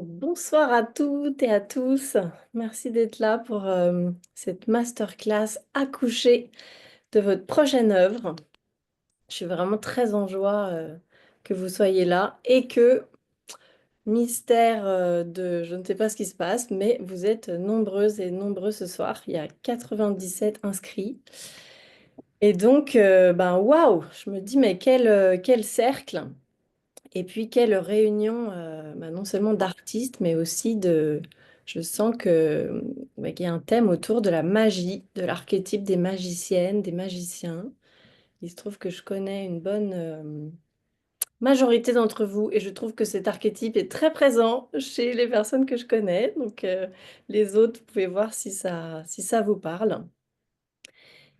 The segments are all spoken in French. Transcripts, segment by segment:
Bonsoir à toutes et à tous. Merci d'être là pour cette masterclass accouchée de votre prochaine œuvre. Je suis vraiment très en joie que vous soyez là et que, mystère de je ne sais pas ce qui se passe, mais vous êtes nombreuses et nombreux ce soir. Il y a 97 inscrits. Et donc, ben waouh, je me dis, mais quel cercle! Et puis, quelle réunion, bah, non seulement d'artistes, mais aussi de... Je sens que, bah, qu'il y a un thème autour de la magie, de l'archétype des magiciennes, des magiciens. Il se trouve que je connais une bonne majorité d'entre vous et je trouve que cet archétype est très présent chez les personnes que je connais. Donc, les autres, vous pouvez voir si ça vous parle.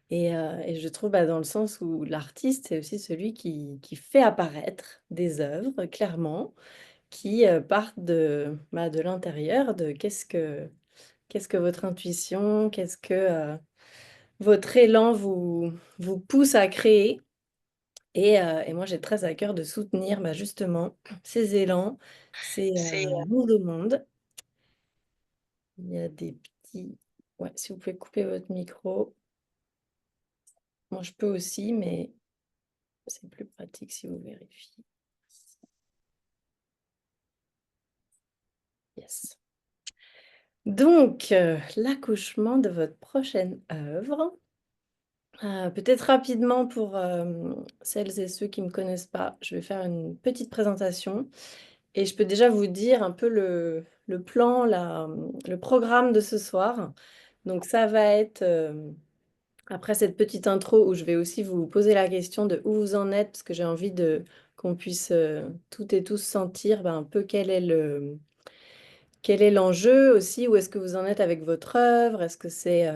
Et je trouve bah, dans le sens où l'artiste, c'est aussi celui qui fait apparaître des œuvres, clairement qui partent de l'intérieur, de qu'est-ce que votre intuition, qu'est-ce que votre élan vous pousse à créer. Et moi, j'ai très à cœur de soutenir bah, justement ces élans, ces nouveaux mondes. Il y a des petits... Ouais, si vous pouvez couper votre micro. Moi, je peux aussi, mais c'est plus pratique si vous vérifiez. Yes. Donc, l'accouchement de votre prochaine œuvre. Peut-être rapidement pour celles et ceux qui ne me connaissent pas, je vais faire une petite présentation et je peux déjà vous dire un peu le plan, le programme de ce soir. Donc ça va être, après cette petite intro où je vais aussi vous poser la question de où vous en êtes, parce que j'ai envie qu'on puisse toutes et tous sentir ben, un peu quel est l'enjeu aussi, où est-ce que vous en êtes avec votre œuvre, est-ce que c'est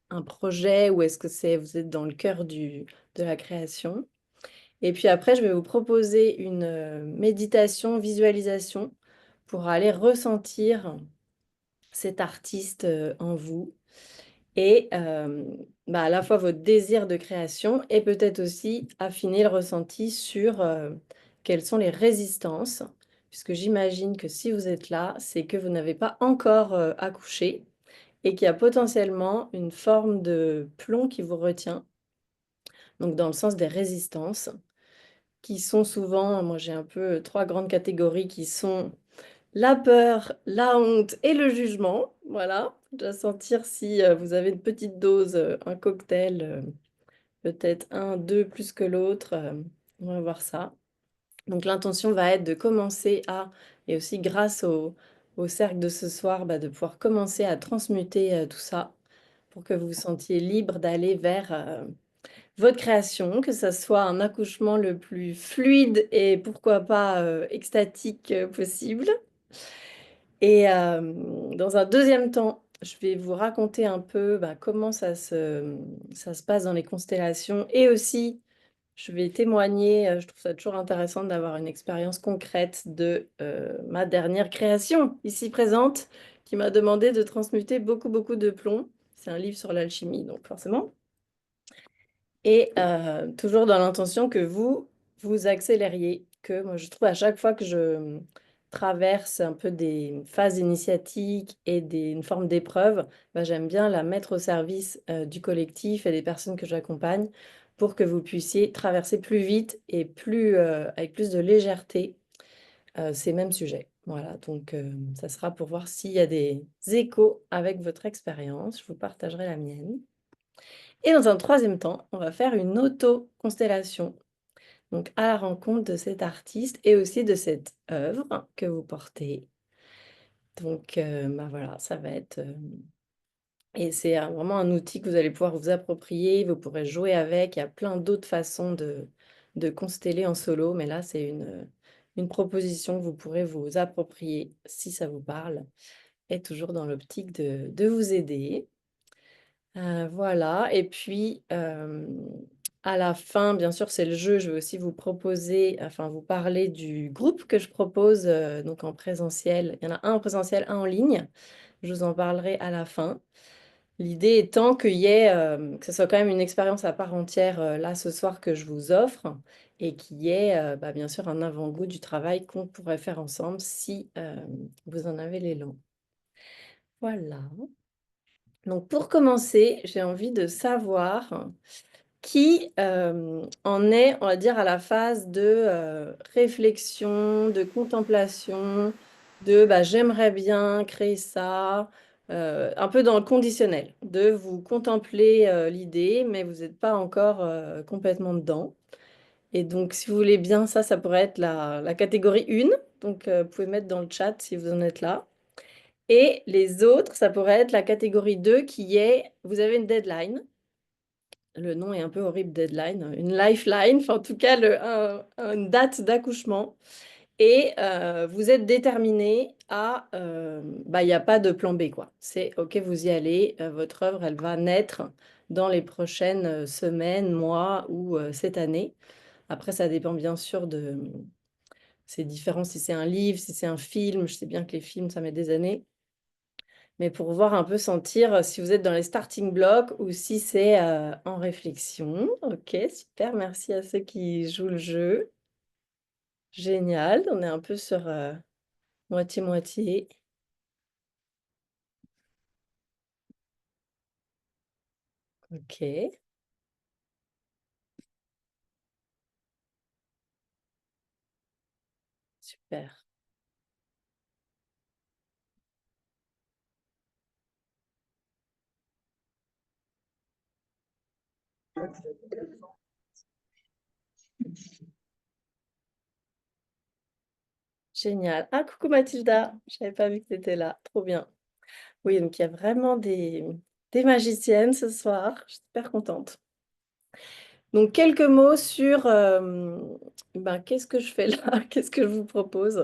un projet ou est-ce que vous êtes dans le cœur de la création. Et puis après, je vais vous proposer une méditation, visualisation pour aller ressentir cet artiste en vous et bah, à la fois votre désir de création et peut-être aussi affiner le ressenti sur quelles sont les résistances, puisque j'imagine que si vous êtes là, c'est que vous n'avez pas encore accouché et qu'il y a potentiellement une forme de plomb qui vous retient, donc dans le sens des résistances, qui sont souvent, moi j'ai un peu trois grandes catégories qui sont la peur, la honte et le jugement. Voilà, déjà sentir si vous avez une petite dose, un cocktail, peut-être un, deux plus que l'autre, on va voir ça. Donc l'intention va être de commencer à, et aussi grâce au cercle de ce soir, bah, de pouvoir commencer à transmuter tout ça pour que vous vous sentiez libre d'aller vers votre création, que ça soit un accouchement le plus fluide et pourquoi pas extatique possible. Et dans un deuxième temps, je vais vous raconter un peu bah, comment ça se passe dans les constellations et aussi je vais témoigner, je trouve ça toujours intéressant d'avoir une expérience concrète de ma dernière création ici présente qui m'a demandé de transmuter beaucoup, beaucoup de plomb. C'est un livre sur l'alchimie, donc forcément. Et toujours dans l'intention que vous accélériez, que moi je trouve à chaque fois que je traverse un peu des phases initiatiques et une forme d'épreuve, bah, j'aime bien la mettre au service du collectif et des personnes que j'accompagne pour que vous puissiez traverser plus vite et avec plus de légèreté ces mêmes sujets. Voilà, donc ça sera pour voir s'il y a des échos avec votre expérience. Je vous partagerai la mienne. Et dans un troisième temps, on va faire une auto-constellation, donc à la rencontre de cet artiste et aussi de cette œuvre que vous portez. Donc bah voilà, ça va être... et c'est vraiment un outil que vous allez pouvoir vous approprier, vous pourrez jouer avec. Il y a plein d'autres façons de consteller en solo, mais là, c'est une proposition que vous pourrez vous approprier si ça vous parle, et toujours dans l'optique de vous aider. Voilà et puis, à la fin, bien sûr, c'est le jeu. Je vais aussi vous proposer, enfin, vous parler du groupe que je propose, donc en présentiel. Il y en a un en présentiel, un en ligne. Je vous en parlerai à la fin. L'idée étant qu'il y ait, que ce soit quand même une expérience à part entière, là, ce soir, que je vous offre et qui est bah, bien sûr un avant-goût du travail qu'on pourrait faire ensemble si vous en avez l'élan. Voilà. Donc pour commencer, j'ai envie de savoir qui en est, on va dire, à la phase de réflexion, de contemplation, de bah, j'aimerais bien créer ça, un peu dans le conditionnel, de vous contempler l'idée, mais vous n'êtes pas encore complètement dedans. Et donc, si vous voulez bien, ça pourrait être la catégorie 1. Donc, vous pouvez mettre dans le chat si vous en êtes là. Et les autres, ça pourrait être la catégorie 2 qui est, vous avez une deadline. Le nom est un peu horrible, deadline, une lifeline, enfin, en tout cas une date d'accouchement. Et vous êtes déterminé à, bah, il n'y a pas de plan B, quoi. C'est OK, vous y allez, votre œuvre, elle va naître dans les prochaines semaines, mois ou cette année. Après, ça dépend bien sûr de, c'est différent si c'est un livre, si c'est un film. Je sais bien que les films, ça met des années. Mais pour voir un peu sentir si vous êtes dans les starting blocks ou si c'est en réflexion. Ok, super, merci à ceux qui jouent le jeu. Génial, on est un peu sur moitié-moitié. Ok, super. Génial. Ah, coucou Mathilda, je n'avais pas vu que tu étais là. Trop bien. Oui, donc il y a vraiment des magiciennes ce soir. Je suis super contente. Donc, quelques mots sur ben, qu'est-ce que je fais là? Qu'est-ce que je vous propose?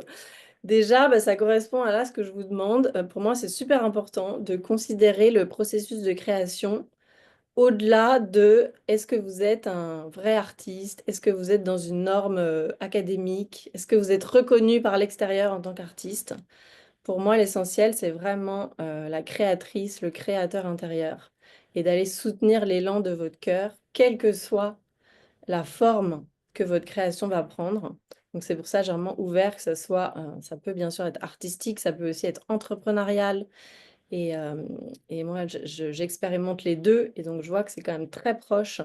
Déjà, bah, ça correspond à là ce que je vous demande. Pour moi, c'est super important de considérer le processus de création au-delà de est-ce que vous êtes un vrai artiste? Est-ce que vous êtes dans une norme académique? Est-ce que vous êtes reconnu par l'extérieur en tant qu'artiste? Pour moi, l'essentiel, c'est vraiment la créatrice, le créateur intérieur et d'aller soutenir l'élan de votre cœur, quelle que soit la forme que votre création va prendre. Donc c'est pour ça, j'ai vraiment ouvert que ça soit, ça peut bien sûr être artistique, ça peut aussi être entrepreneurial. Et, et moi, j'expérimente les deux. Et donc, je vois que c'est quand même très proche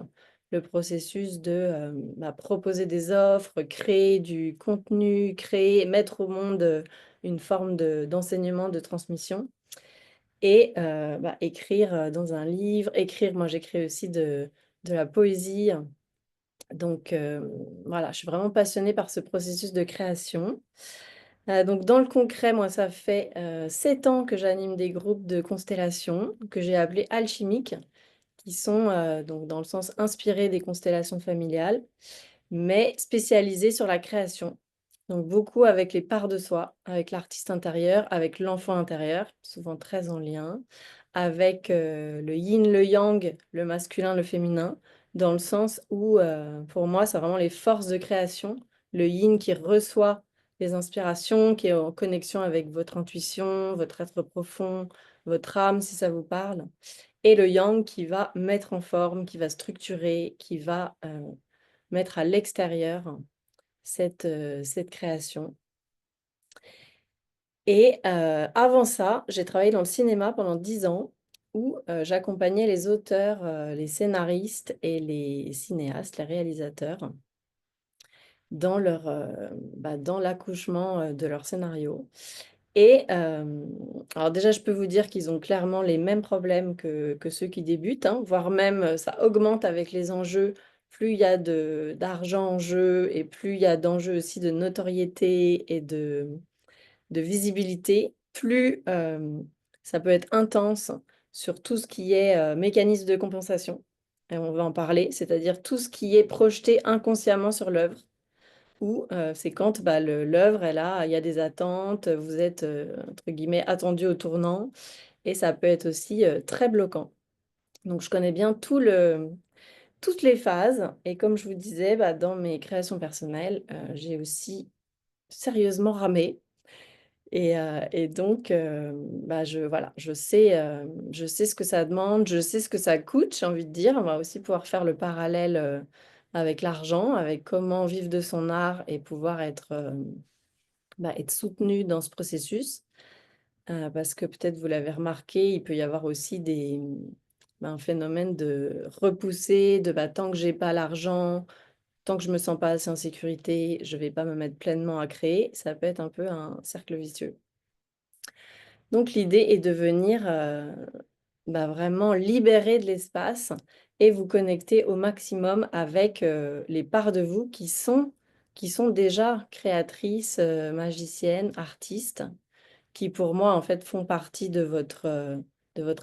le processus de bah, proposer des offres, créer du contenu, créer, mettre au monde une forme d'enseignement, de transmission. Et bah, écrire dans un livre, écrire, moi j'écris aussi de la poésie. Donc voilà, je suis vraiment passionnée par ce processus de création. Donc dans le concret, moi, ça fait 7 ans que j'anime des groupes de constellations que j'ai appelés alchimiques, qui sont donc dans le sens inspirés des constellations familiales mais spécialisée sur la création. Donc beaucoup avec les parts de soi, avec l'artiste intérieur, avec l'enfant intérieur, souvent très en lien, avec le yin, le yang, le masculin, le féminin, dans le sens où pour moi, c'est vraiment les forces de création. Le yin qui reçoit les inspirations, qui est en connexion avec votre intuition, votre être profond, votre âme, si ça vous parle. Et le yang qui va mettre en forme, qui va structurer, qui va mettre à l'extérieur cette création. Et avant ça, j'ai travaillé dans le cinéma pendant 10 ans où j'accompagnais les auteurs, les scénaristes et les cinéastes, les réalisateurs dans bah, dans l'accouchement de leur scénario. Et alors déjà, je peux vous dire qu'ils ont clairement les mêmes problèmes que ceux qui débutent, hein, voire même ça augmente avec les enjeux. Plus il y a d'argent en jeu et plus il y a d'enjeux aussi de notoriété et de visibilité, plus ça peut être intense sur tout ce qui est mécanisme de compensation. Et on va en parler, c'est-à-dire tout ce qui est projeté inconsciemment sur l'œuvre ou c'est quand bah, l'œuvre, il y a des attentes, vous êtes, entre guillemets, attendu au tournant, et ça peut être aussi très bloquant. Donc, je connais bien toutes les phases, et comme je vous disais, bah, dans mes créations personnelles, j'ai aussi sérieusement ramé. Et donc, bah, voilà, je sais ce que ça demande, je sais ce que ça coûte, j'ai envie de dire. On va aussi pouvoir faire le parallèle avec l'argent, avec comment vivre de son art et pouvoir être, être soutenu dans ce processus. Parce que peut-être vous l'avez remarqué, il peut y avoir aussi un phénomène de repousser, tant que j'ai pas l'argent, tant que je me sens pas assez en sécurité, je vais pas me mettre pleinement à créer. Ça peut être un peu un cercle vicieux. Donc l'idée est de venir, vraiment libérer de l'espace et vous connecter au maximum avec, les parts de vous qui sont déjà créatrices, magiciennes, artistes, qui pour moi, en fait, font partie de votre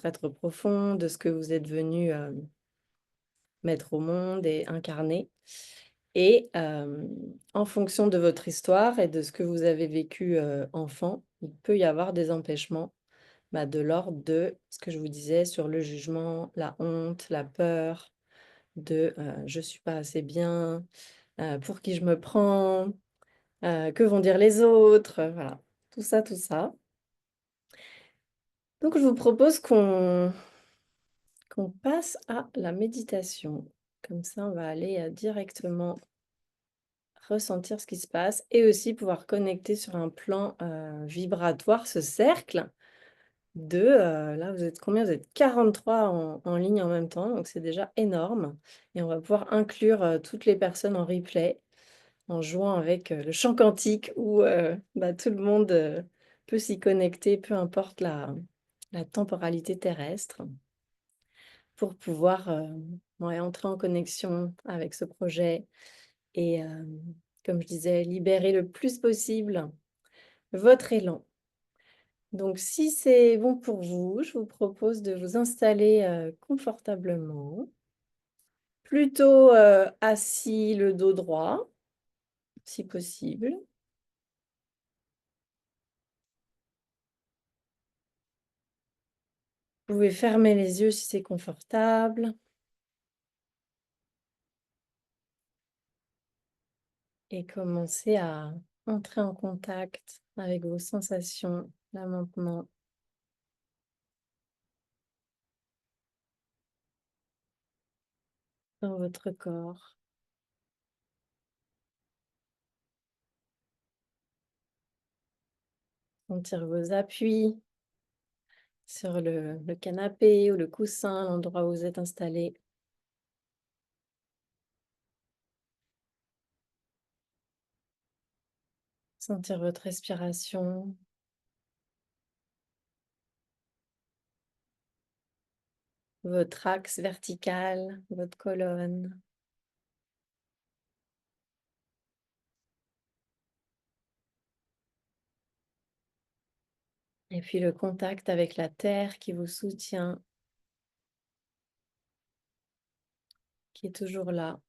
être profond, de ce que vous êtes venu mettre au monde et incarner. Et en fonction de votre histoire et de ce que vous avez vécu, enfant, il peut y avoir des empêchements, de l'ordre de ce que je vous disais sur le jugement, la honte, la peur de, «Je suis pas assez bien», «Pour qui je me prends?», «Que vont dire les autres?», voilà, tout ça, tout ça. Donc je vous propose qu'on passe à la méditation. Comme ça, on va aller, directement ressentir ce qui se passe et aussi pouvoir connecter sur un plan, vibratoire ce cercle là, vous êtes combien? Vous êtes 43 en ligne en même temps, donc c'est déjà énorme et on va pouvoir inclure, toutes les personnes en replay en jouant avec, le chant quantique où, tout le monde, peut s'y connecter, peu importe la temporalité terrestre, pour pouvoir, ouais, entrer en connexion avec ce projet et comme je disais, libérer le plus possible votre élan. Donc si c'est bon pour vous, je vous propose de vous installer, confortablement, plutôt, assis, le dos droit, si possible. Vous pouvez fermer les yeux si c'est confortable et commencer à entrer en contact avec vos sensations, là maintenant, dans votre corps. Sentir vos appuis sur le canapé ou le coussin, l'endroit où vous êtes installé. Sentir votre respiration, votre axe vertical, votre colonne. Et puis le contact avec la terre qui vous soutient, qui est toujours là.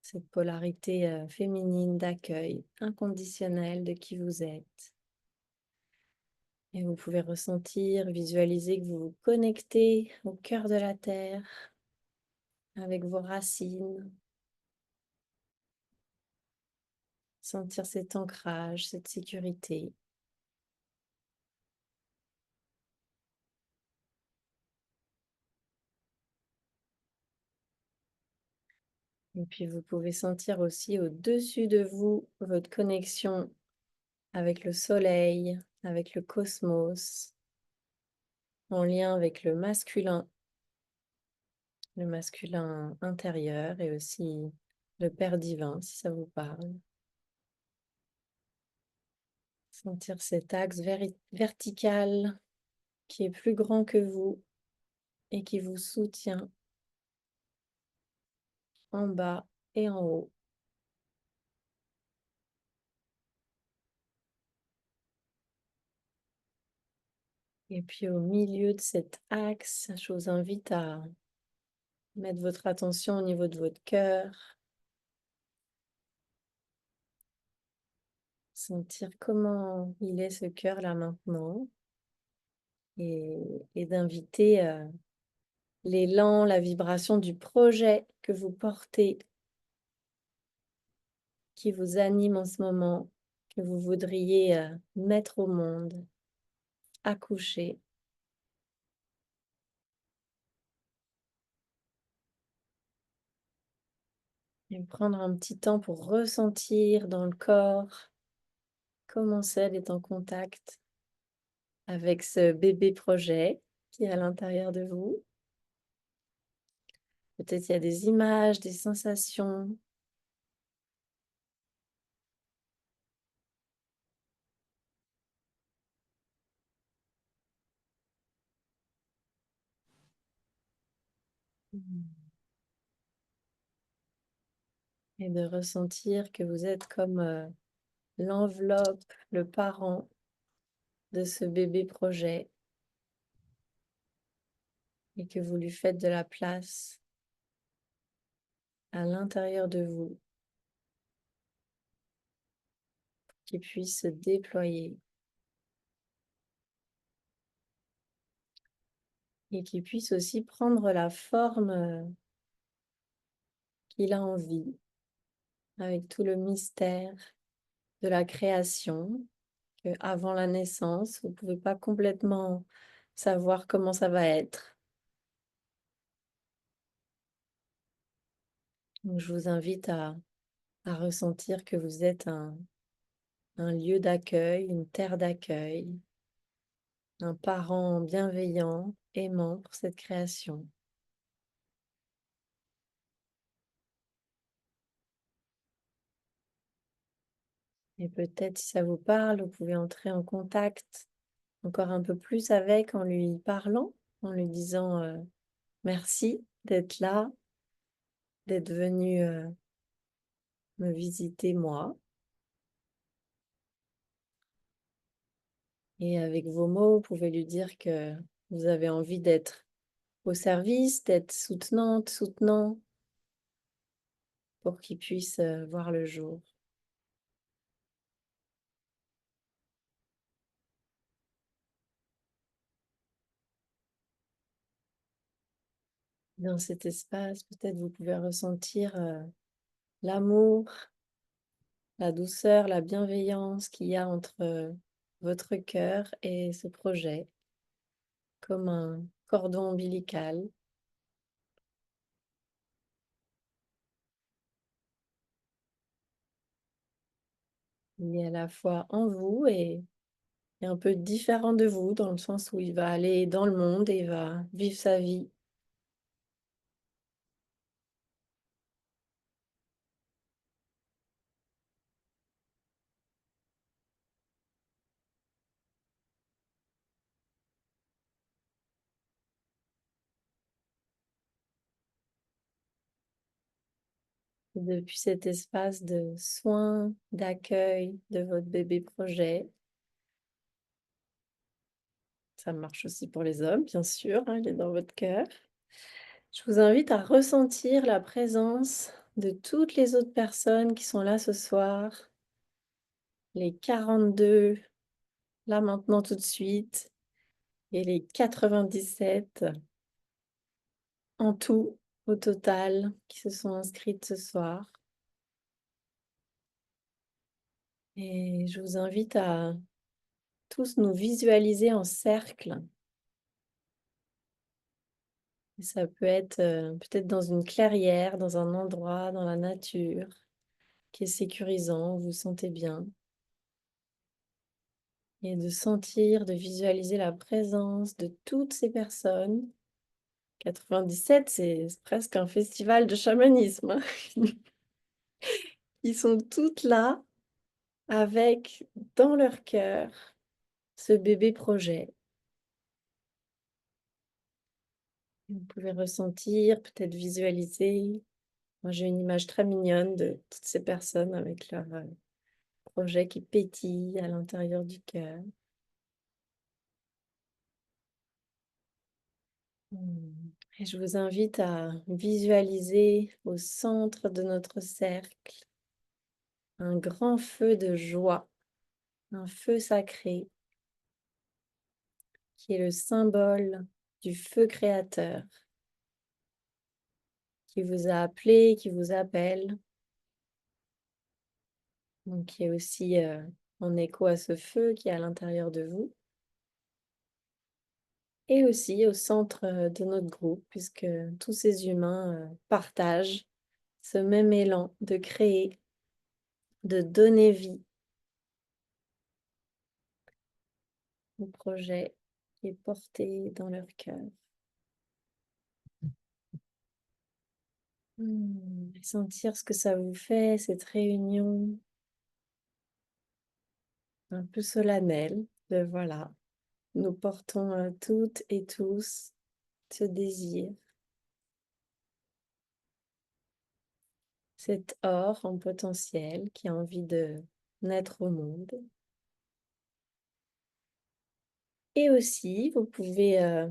Cette polarité féminine d'accueil inconditionnel de qui vous êtes. Et vous pouvez ressentir, visualiser que vous vous connectez au cœur de la terre avec vos racines. Sentir cet ancrage, cette sécurité. Et puis vous pouvez sentir aussi au-dessus de vous votre connexion avec le soleil, avec le cosmos, en lien avec le masculin intérieur et aussi le Père divin, si ça vous parle. Sentir cet axe vertical qui est plus grand que vous et qui vous soutient en bas et en haut. Et puis au milieu de cet axe, je vous invite à mettre votre attention au niveau de votre cœur, sentir comment il est ce cœur là maintenant et d'inviter l'élan, la vibration du projet que vous portez, qui vous anime en ce moment, que vous voudriez mettre au monde, accoucher. Et prendre un petit temps pour ressentir dans le corps comment c'est d'être en contact avec ce bébé projet qui est à l'intérieur de vous. Peut-être il y a des images, des sensations. Mmh. Et de ressentir que vous êtes comme, l'enveloppe, le parent de ce bébé projet et que vous lui faites de la place à l'intérieur de vous, qu'il puisse se déployer et qu'il puisse aussi prendre la forme, qu'il a envie, avec tout le mystère de la création, qu'avant la naissance, vous ne pouvez pas complètement savoir comment ça va être. Donc je vous invite à ressentir que vous êtes un lieu d'accueil, une terre d'accueil, un parent bienveillant, aimant pour cette création. Et peut-être si ça vous parle, vous pouvez entrer en contact encore un peu plus avec en lui parlant, en lui disant merci d'être là, d'être venu me visiter moi. Et avec vos mots, vous pouvez lui dire que vous avez envie d'être au service, d'être soutenante, soutenant, pour qu'il puisse voir le jour. Dans cet espace, peut-être vous pouvez ressentir l'amour, la douceur, la bienveillance qu'il y a entre votre cœur et ce projet, comme un cordon ombilical. Il est à la fois en vous et un peu différent de vous, dans le sens où il va aller dans le monde et il va vivre sa vie. Et depuis cet espace de soin, d'accueil de votre bébé projet, ça marche aussi pour les hommes, bien sûr, hein, il est dans votre cœur. Je vous invite à ressentir la présence de toutes les autres personnes qui sont là ce soir, les 42 là maintenant tout de suite, et les 97 en tout, au total, qui se sont inscrites ce soir. Et je vous invite à tous nous visualiser en cercle. Et ça peut être peut-être dans une clairière, dans un endroit, dans la nature, qui est sécurisant, où vous vous sentez bien. Et de sentir, de visualiser la présence de toutes ces personnes. 97, c'est presque un festival de chamanisme, hein. Ils sont toutes là avec dans leur cœur ce bébé projet. Vous pouvez ressentir, peut-être visualiser. Moi, j'ai une image très mignonne de toutes ces personnes avec leur projet qui pétille à l'intérieur du cœur. Mmh. Et je vous invite à visualiser au centre de notre cercle un grand feu de joie, un feu sacré qui est le symbole du feu créateur, qui vous a appelé, qui vous appelle, donc qui est aussi en écho à ce feu qui est à l'intérieur de vous, et aussi au centre de notre groupe, puisque tous ces humains partagent ce même élan de créer, de donner vie au projet qui est porté dans leur cœur. Sentir ce que ça vous fait, cette réunion un peu solennelle de voilà, nous portons toutes et tous ce désir, cet or en potentiel qui a envie de naître au monde. Et aussi, vous pouvez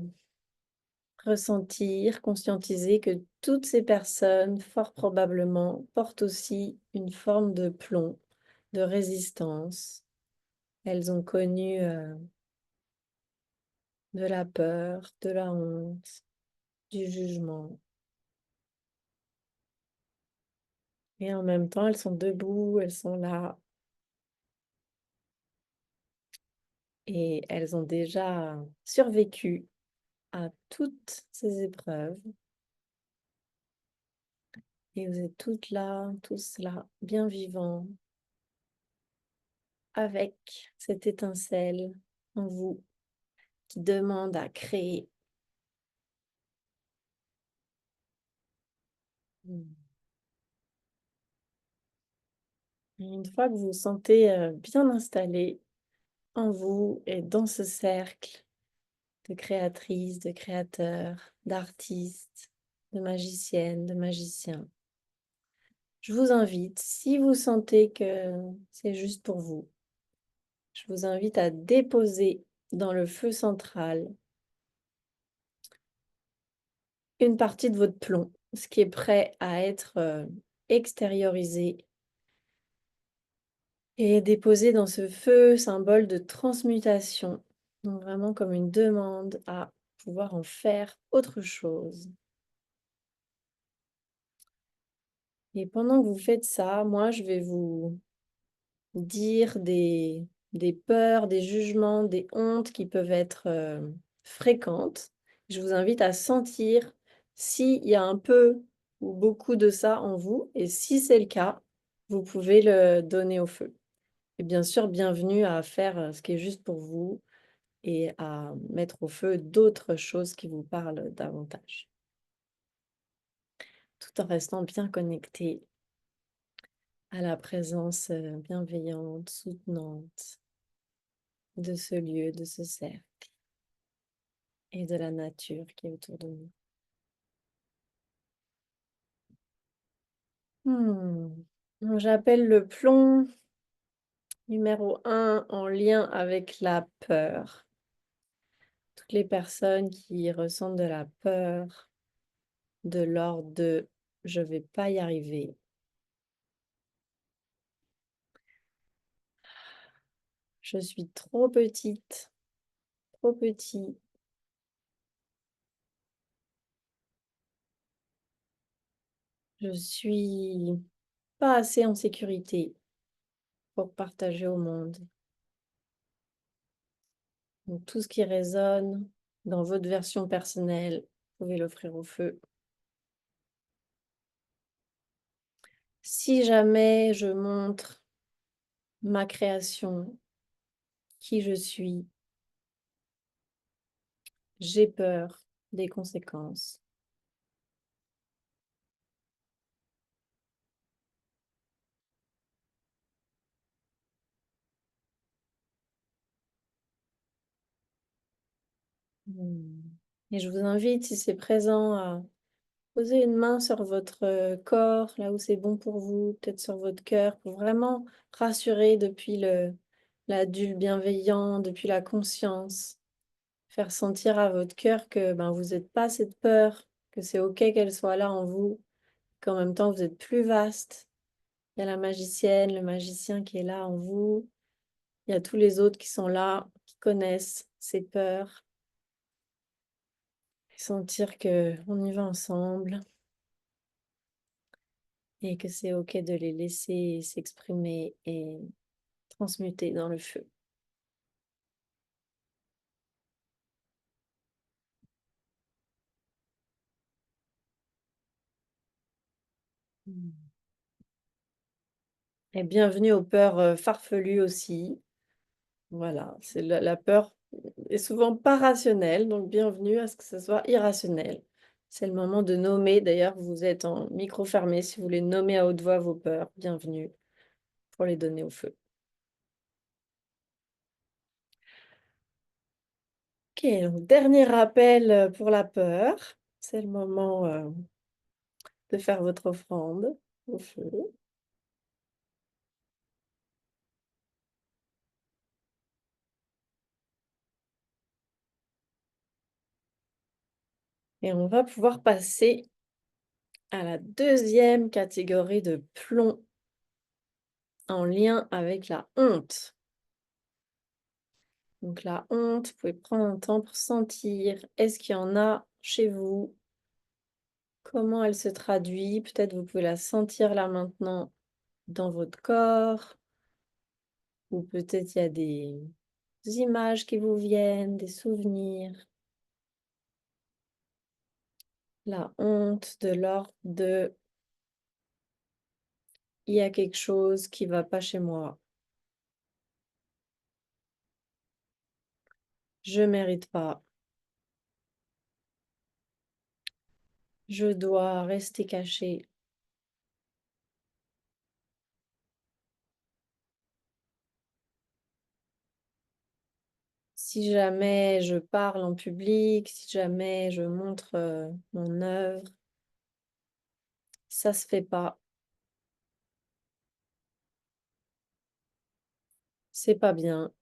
ressentir, conscientiser que toutes ces personnes, fort probablement, portent aussi une forme de plomb, de résistance. Elles ont connu de la peur, de la honte, du jugement. Et en même temps, elles sont debout, elles sont là. Et elles ont déjà survécu à toutes ces épreuves. Et vous êtes toutes là, tous là, bien vivants, avec cette étincelle en vous qui demande à créer. Et une fois que vous vous sentez bien installé en vous et dans ce cercle de créatrices, de créateurs, d'artistes, de magiciennes, de magiciens, je vous invite, si vous sentez que c'est juste pour vous, je vous invite à déposer dans le feu central une partie de votre plomb, ce qui est prêt à être extériorisé et déposé dans ce feu, symbole de transmutation. Donc vraiment comme une demande à pouvoir en faire autre chose. Et pendant que vous faites ça, moi, je vais vous dire des peurs, des jugements, des hontes qui peuvent être fréquentes. Je vous invite à sentir s'il y a un peu ou beaucoup de ça en vous. Et si c'est le cas, vous pouvez le donner au feu. Et bien sûr, bienvenue à faire ce qui est juste pour vous et à mettre au feu d'autres choses qui vous parlent davantage, tout en restant bien connecté à la présence bienveillante, soutenante de ce lieu, de ce cercle et de la nature qui est autour de nous. J'appelle le plomb numéro 1 en lien avec la peur. Toutes les personnes qui ressentent de la peur, de l'ordre de je vais pas y arriver. Je suis trop petite, trop petit. Je suis pas assez en sécurité pour partager au monde. Donc, tout ce qui résonne dans votre version personnelle, vous pouvez l'offrir au feu. Si jamais je montre ma création, qui je suis, j'ai peur des conséquences. Et je vous invite, si c'est présent, à poser une main sur votre corps, là où c'est bon pour vous, peut-être sur votre cœur, pour vraiment rassurer depuis l'adulte bienveillant, depuis la conscience. Faire sentir à votre cœur que ben, vous n'êtes pas cette peur, que c'est OK qu'elle soit là en vous, qu'en même temps vous êtes plus vaste. Il y a la magicienne, le magicien qui est là en vous. Il y a tous les autres qui sont là, qui connaissent ces peurs. Et sentir que on y va ensemble et que c'est OK de les laisser s'exprimer et transmuter dans le feu. Mmh. Et bienvenue aux peurs, farfelues aussi. Voilà, c'est la peur est souvent pas rationnelle, donc bienvenue à ce que ce soit irrationnel. C'est le moment de nommer, d'ailleurs, vous êtes en micro fermé, si vous voulez nommer à haute voix vos peurs, bienvenue pour les donner au feu. OK, donc dernier rappel, pour la peur. C'est le moment, de faire votre offrande au feu et on va pouvoir passer à la deuxième catégorie de plomb en lien avec la honte. Donc la honte, vous pouvez prendre un temps pour sentir, est-ce qu'il y en a chez vous? Comment elle se traduit? Peut-être vous pouvez la sentir là maintenant dans votre corps, ou peut-être il y a des images qui vous viennent, des souvenirs. La honte de l'ordre de il y a quelque chose qui va pas chez moi. Je mérite pas. Je dois rester caché. Si jamais je parle en public, si jamais je montre mon œuvre, ça se fait pas. C'est pas bien.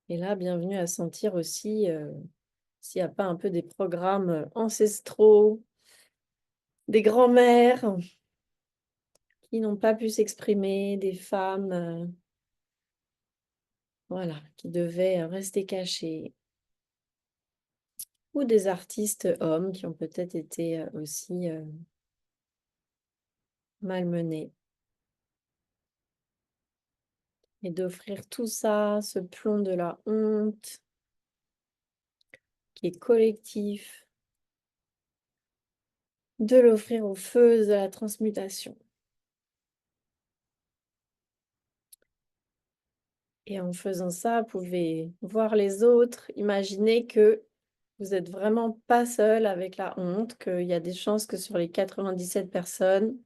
Et là, bienvenue à sentir aussi s'il n'y a pas un peu des programmes ancestraux, des grands-mères qui n'ont pas pu s'exprimer, des femmes voilà, qui devaient rester cachées, ou des artistes hommes qui ont peut-être été aussi malmenés. Et d'offrir tout ça, ce plomb de la honte qui est collectif, de l'offrir au feu de la transmutation. Et en faisant ça, vous pouvez voir les autres, imaginer que vous êtes vraiment pas seul avec la honte, qu'il y a des chances que sur les 97 personnes,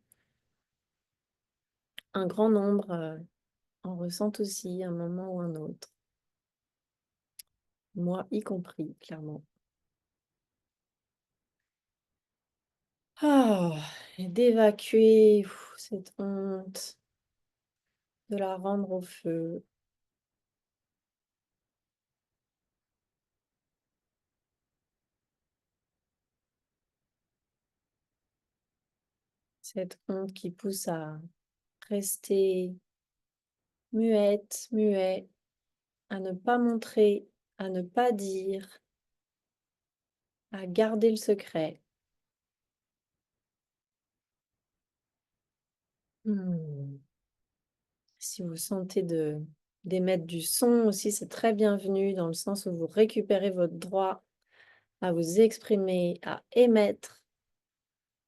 un grand nombre en ressentent aussi à un moment ou un autre. Moi y compris, clairement. Ah, et d'évacuer cette honte, de la rendre au feu. Cette honte qui pousse à rester muette, muet, à ne pas montrer, à ne pas dire, à garder le secret. Hmm. Si vous sentez d'émettre du son aussi, c'est très bienvenu dans le sens où vous récupérez votre droit à vous exprimer, à émettre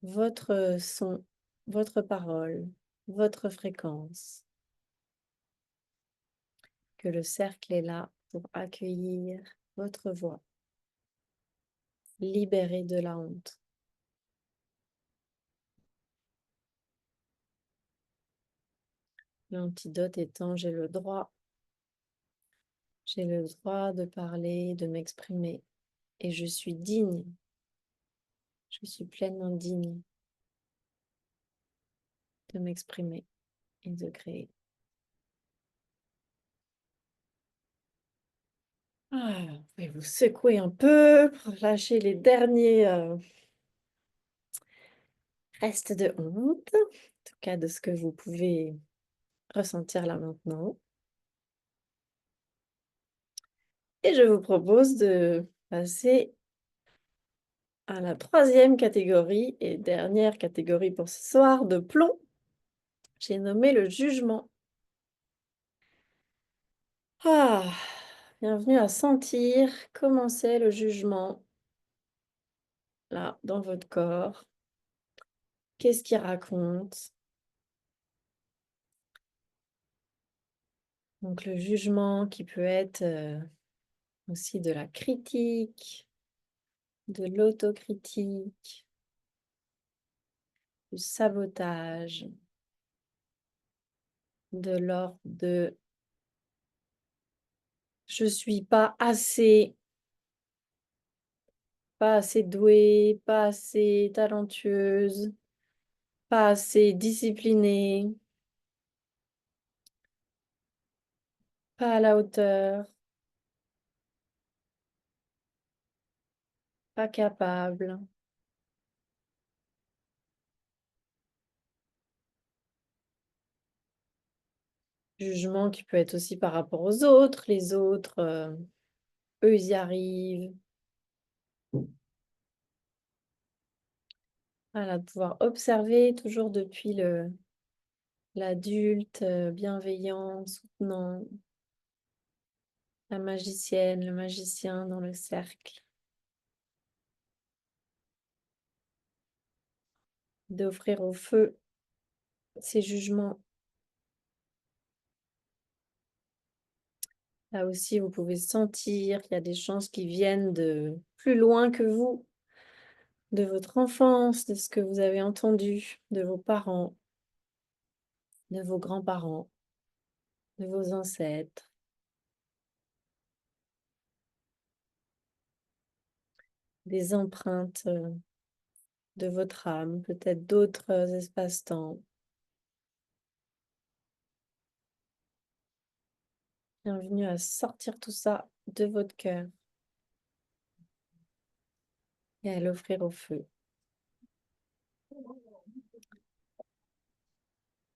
votre son, votre parole, votre fréquence. Que le cercle est là pour accueillir votre voix, libérée de la honte. L'antidote étant, j'ai le droit de parler, de m'exprimer, et je suis digne, je suis pleinement digne de m'exprimer et de créer. Ah, vous pouvez vous secouer un peu pour lâcher les derniers restes de honte, en tout cas de ce que vous pouvez ressentir là maintenant. Et je vous propose de passer à la troisième catégorie et dernière catégorie pour ce soir de plomb. J'ai nommé le jugement. Ah, bienvenue à sentir comment c'est le jugement là, dans votre corps. Qu'est-ce qu'il raconte? Donc le jugement qui peut être aussi de la critique, de l'autocritique, du sabotage, de l'ordre de je suis pas assez douée, pas assez talentueuse, pas assez disciplinée, pas à la hauteur, pas capable. Jugement qui peut être aussi par rapport aux autres, les autres, eux, ils y arrivent. Voilà, de pouvoir observer toujours depuis l'adulte bienveillant, soutenant, la magicienne, le magicien dans le cercle. D'offrir au feu ces jugements. Là aussi, vous pouvez sentir qu'il y a des chances qui viennent de plus loin que vous, de votre enfance, de ce que vous avez entendu, de vos parents, de vos grands-parents, de vos ancêtres, des empreintes de votre âme, peut-être d'autres espaces-temps. Bienvenue à sortir tout ça de votre cœur et à l'offrir au feu.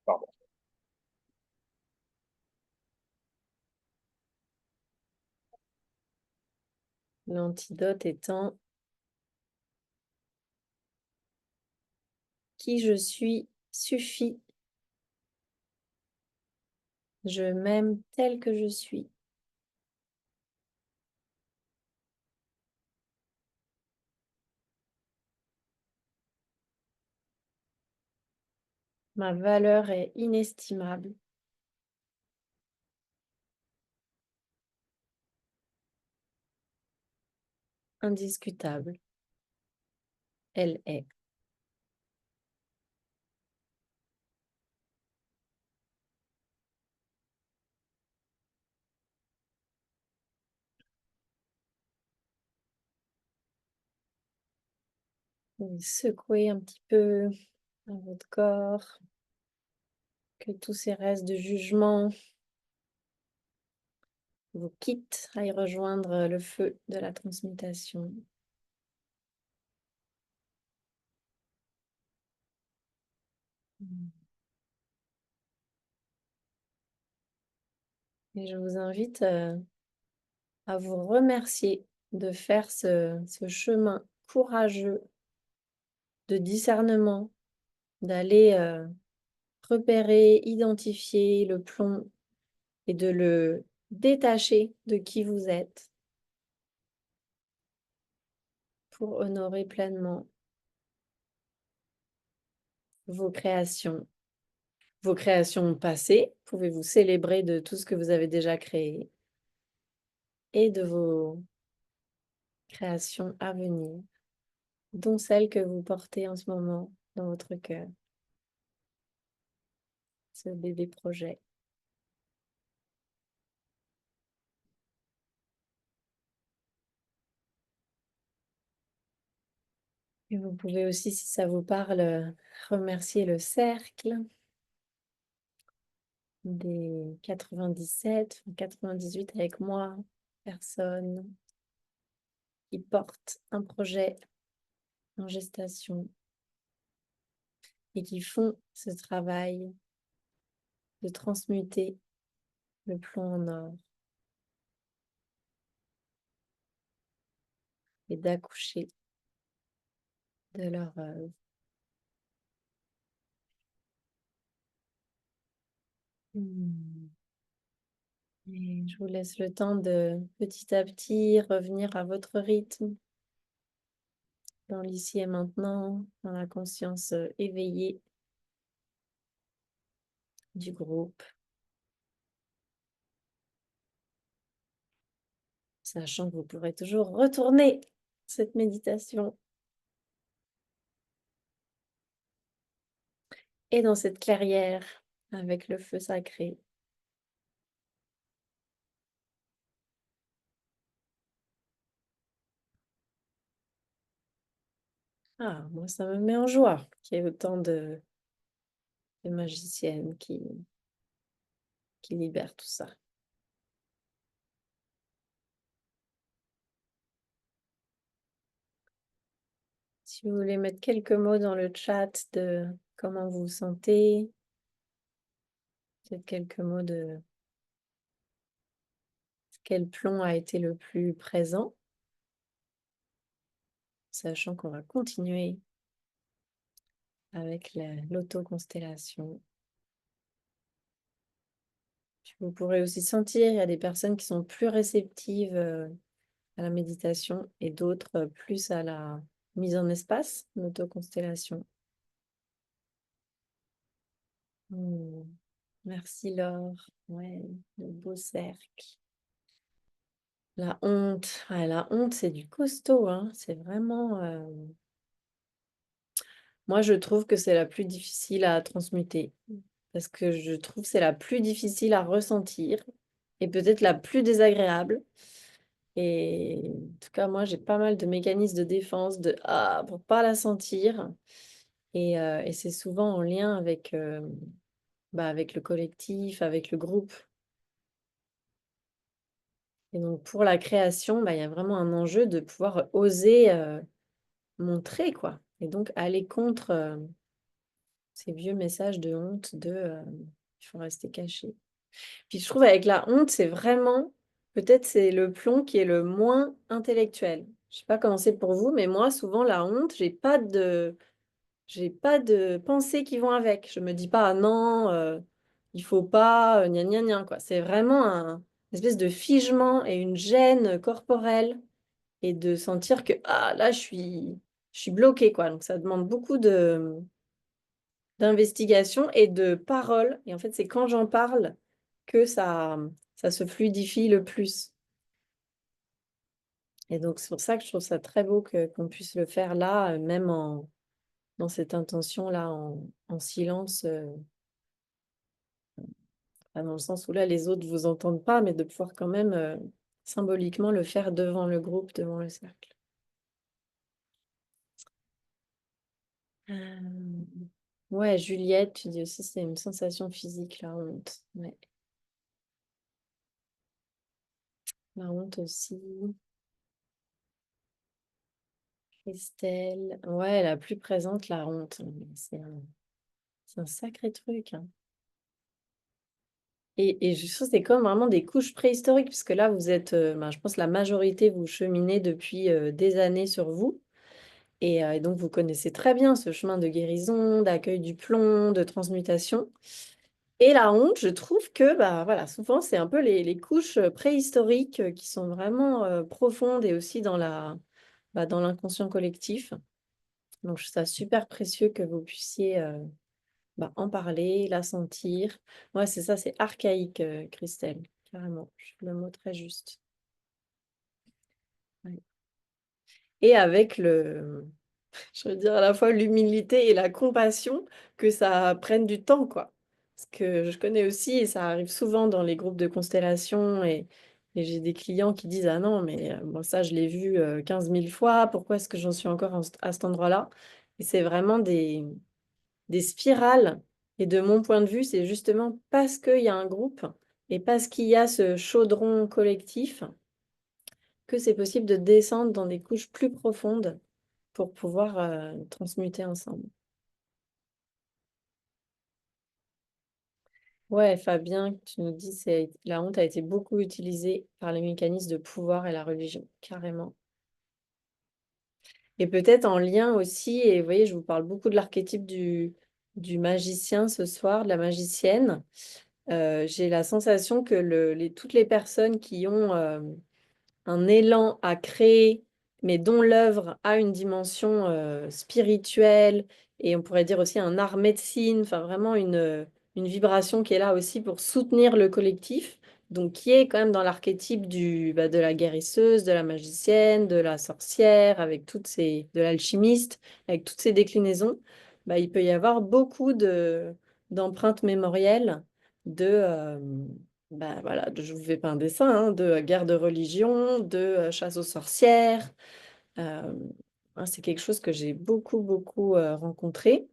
Pardon. L'antidote étant qui je suis suffit. Je m'aime tel que je suis. Ma valeur est inestimable, indiscutable. Elle est. Vous secouez un petit peu dans votre corps, que tous ces restes de jugement vous quittent, aillent rejoindre le feu de la transmutation. Et je vous invite à vous remercier de faire ce chemin courageux de discernement, d'aller repérer, identifier le plomb et de le détacher de qui vous êtes pour honorer pleinement vos créations. Vos créations passées, pouvez-vous célébrer de tout ce que vous avez déjà créé et de vos créations à venir, dont celles que vous portez en ce moment dans votre cœur, ce bébé projet. Et vous pouvez aussi, si ça vous parle, remercier le cercle des 97, 98 avec moi, personnes qui portent un projet en gestation et qui font ce travail de transmuter le plomb en or et d'accoucher de leur œuvre. Et je vous laisse le temps de petit à petit revenir à votre rythme, dans l'ici et maintenant, dans la conscience éveillée du groupe, sachant que vous pourrez toujours retourner cette méditation et dans cette clairière avec le feu sacré. Ah, moi, ça me met en joie qu'il y ait autant de magiciennes qui libèrent tout ça. Si vous voulez mettre quelques mots dans le chat de comment vous vous sentez, peut-être quelques mots de quel plomb a été le plus présent, sachant qu'on va continuer avec l'autoconstellation. Vous pourrez aussi sentir, il y a des personnes qui sont plus réceptives à la méditation et d'autres plus à la mise en espace, l'autoconstellation. Hmm. Merci Laure. Ouais, le beau cercle. La honte. Ouais, la honte, c'est du costaud, hein. C'est vraiment... Moi, je trouve que c'est la plus difficile à transmuter. Parce que je trouve que c'est la plus difficile à ressentir. Et peut-être la plus désagréable. Et en tout cas, moi, j'ai pas mal de mécanismes de défense pour pas la sentir. Et c'est souvent en lien avec le collectif, avec le groupe. Et donc, pour la création, il y a vraiment un enjeu de pouvoir oser montrer, quoi. Et donc, aller contre ces vieux messages de honte il faut rester caché. Puis, je trouve avec la honte, c'est vraiment, peut-être, c'est le plomb qui est le moins intellectuel. Je sais pas comment c'est pour vous, mais moi, souvent, la honte, j'ai pas de pensées qui vont avec. Je me dis pas, ah non, il faut pas, gna gna gna, quoi. C'est vraiment une espèce de figement et une gêne corporelle et de sentir que, ah là, je suis bloquée, quoi. Donc, ça demande beaucoup d'investigation et de parole. Et en fait, c'est quand j'en parle que ça se fluidifie le plus. Et donc, c'est pour ça que je trouve ça très beau qu'on puisse le faire là, même dans cette intention-là, en silence. Pas dans le sens où là, les autres vous entendent pas, mais de pouvoir quand même symboliquement le faire devant le groupe, devant le cercle. Ouais, Juliette, tu dis aussi c'est une sensation physique, la honte. Ouais, la honte aussi. Christelle, ouais, la plus présente, la honte. C'est un sacré truc, hein. Et je trouve que c'est comme vraiment des couches préhistoriques, puisque là, vous êtes, je pense, la majorité, vous cheminez depuis des années sur vous. Et donc, vous connaissez très bien ce chemin de guérison, d'accueil du plomb, de transmutation. Et la honte, je trouve que voilà, souvent, c'est un peu les couches préhistoriques qui sont vraiment profondes et aussi dans l'inconscient collectif. Donc, je trouve ça super précieux que vous puissiez en parler, la sentir. Ouais, c'est ça, c'est archaïque, Christelle, carrément. Je trouve le mot très juste. Ouais. Et avec je veux dire, à la fois l'humilité et la compassion, que ça prenne du temps, quoi. Parce que je connais aussi, et ça arrive souvent dans les groupes de constellation, et j'ai des clients qui disent, ah non, mais moi ça, je l'ai vu 15 000 fois, pourquoi est-ce que j'en suis encore à cet endroit-là? Et c'est vraiment des spirales. Et de mon point de vue, c'est justement parce qu'il y a un groupe et parce qu'il y a ce chaudron collectif que c'est possible de descendre dans des couches plus profondes pour pouvoir transmuter ensemble. Ouais, Fabien, tu nous dis que la honte a été beaucoup utilisée par les mécanismes de pouvoir et la religion, carrément. Et peut-être en lien aussi, et vous voyez, je vous parle beaucoup de l'archétype du magicien ce soir, de la magicienne. J'ai la sensation que toutes les personnes qui ont un élan à créer mais dont l'œuvre a une dimension spirituelle et on pourrait dire aussi un art médecine, enfin vraiment une vibration qui est là aussi pour soutenir le collectif, donc qui est quand même dans l'archétype de la guérisseuse, de la magicienne, de la sorcière, avec de l'alchimiste, avec toutes ces déclinaisons, il peut y avoir beaucoup d'empreintes mémorielles de, voilà, je vous fais pas un dessin, hein, de guerre de religion, de chasse aux sorcières. Euh, c'est quelque chose que j'ai beaucoup rencontré.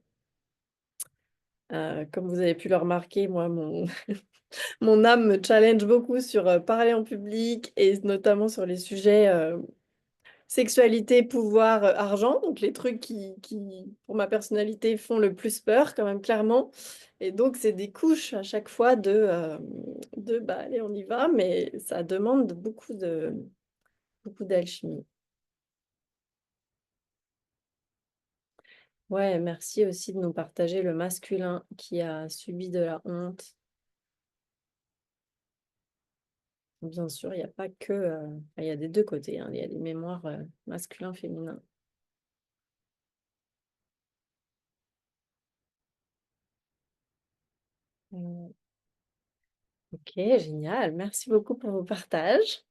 Comme vous avez pu le remarquer, moi, mon âme me challenge beaucoup sur parler en public et notamment sur les sujets sexualité, pouvoir, argent, donc les trucs qui, pour ma personnalité, font le plus peur, quand même, clairement. Et donc, c'est des couches à chaque fois allez, on y va, mais ça demande beaucoup d'alchimie. Ouais, merci aussi de nous partager le masculin qui a subi de la honte. Bien sûr, il n'y a pas que... il y a des deux côtés, hein, il y a les mémoires masculin-féminin. Ok, génial. Merci beaucoup pour vos partages.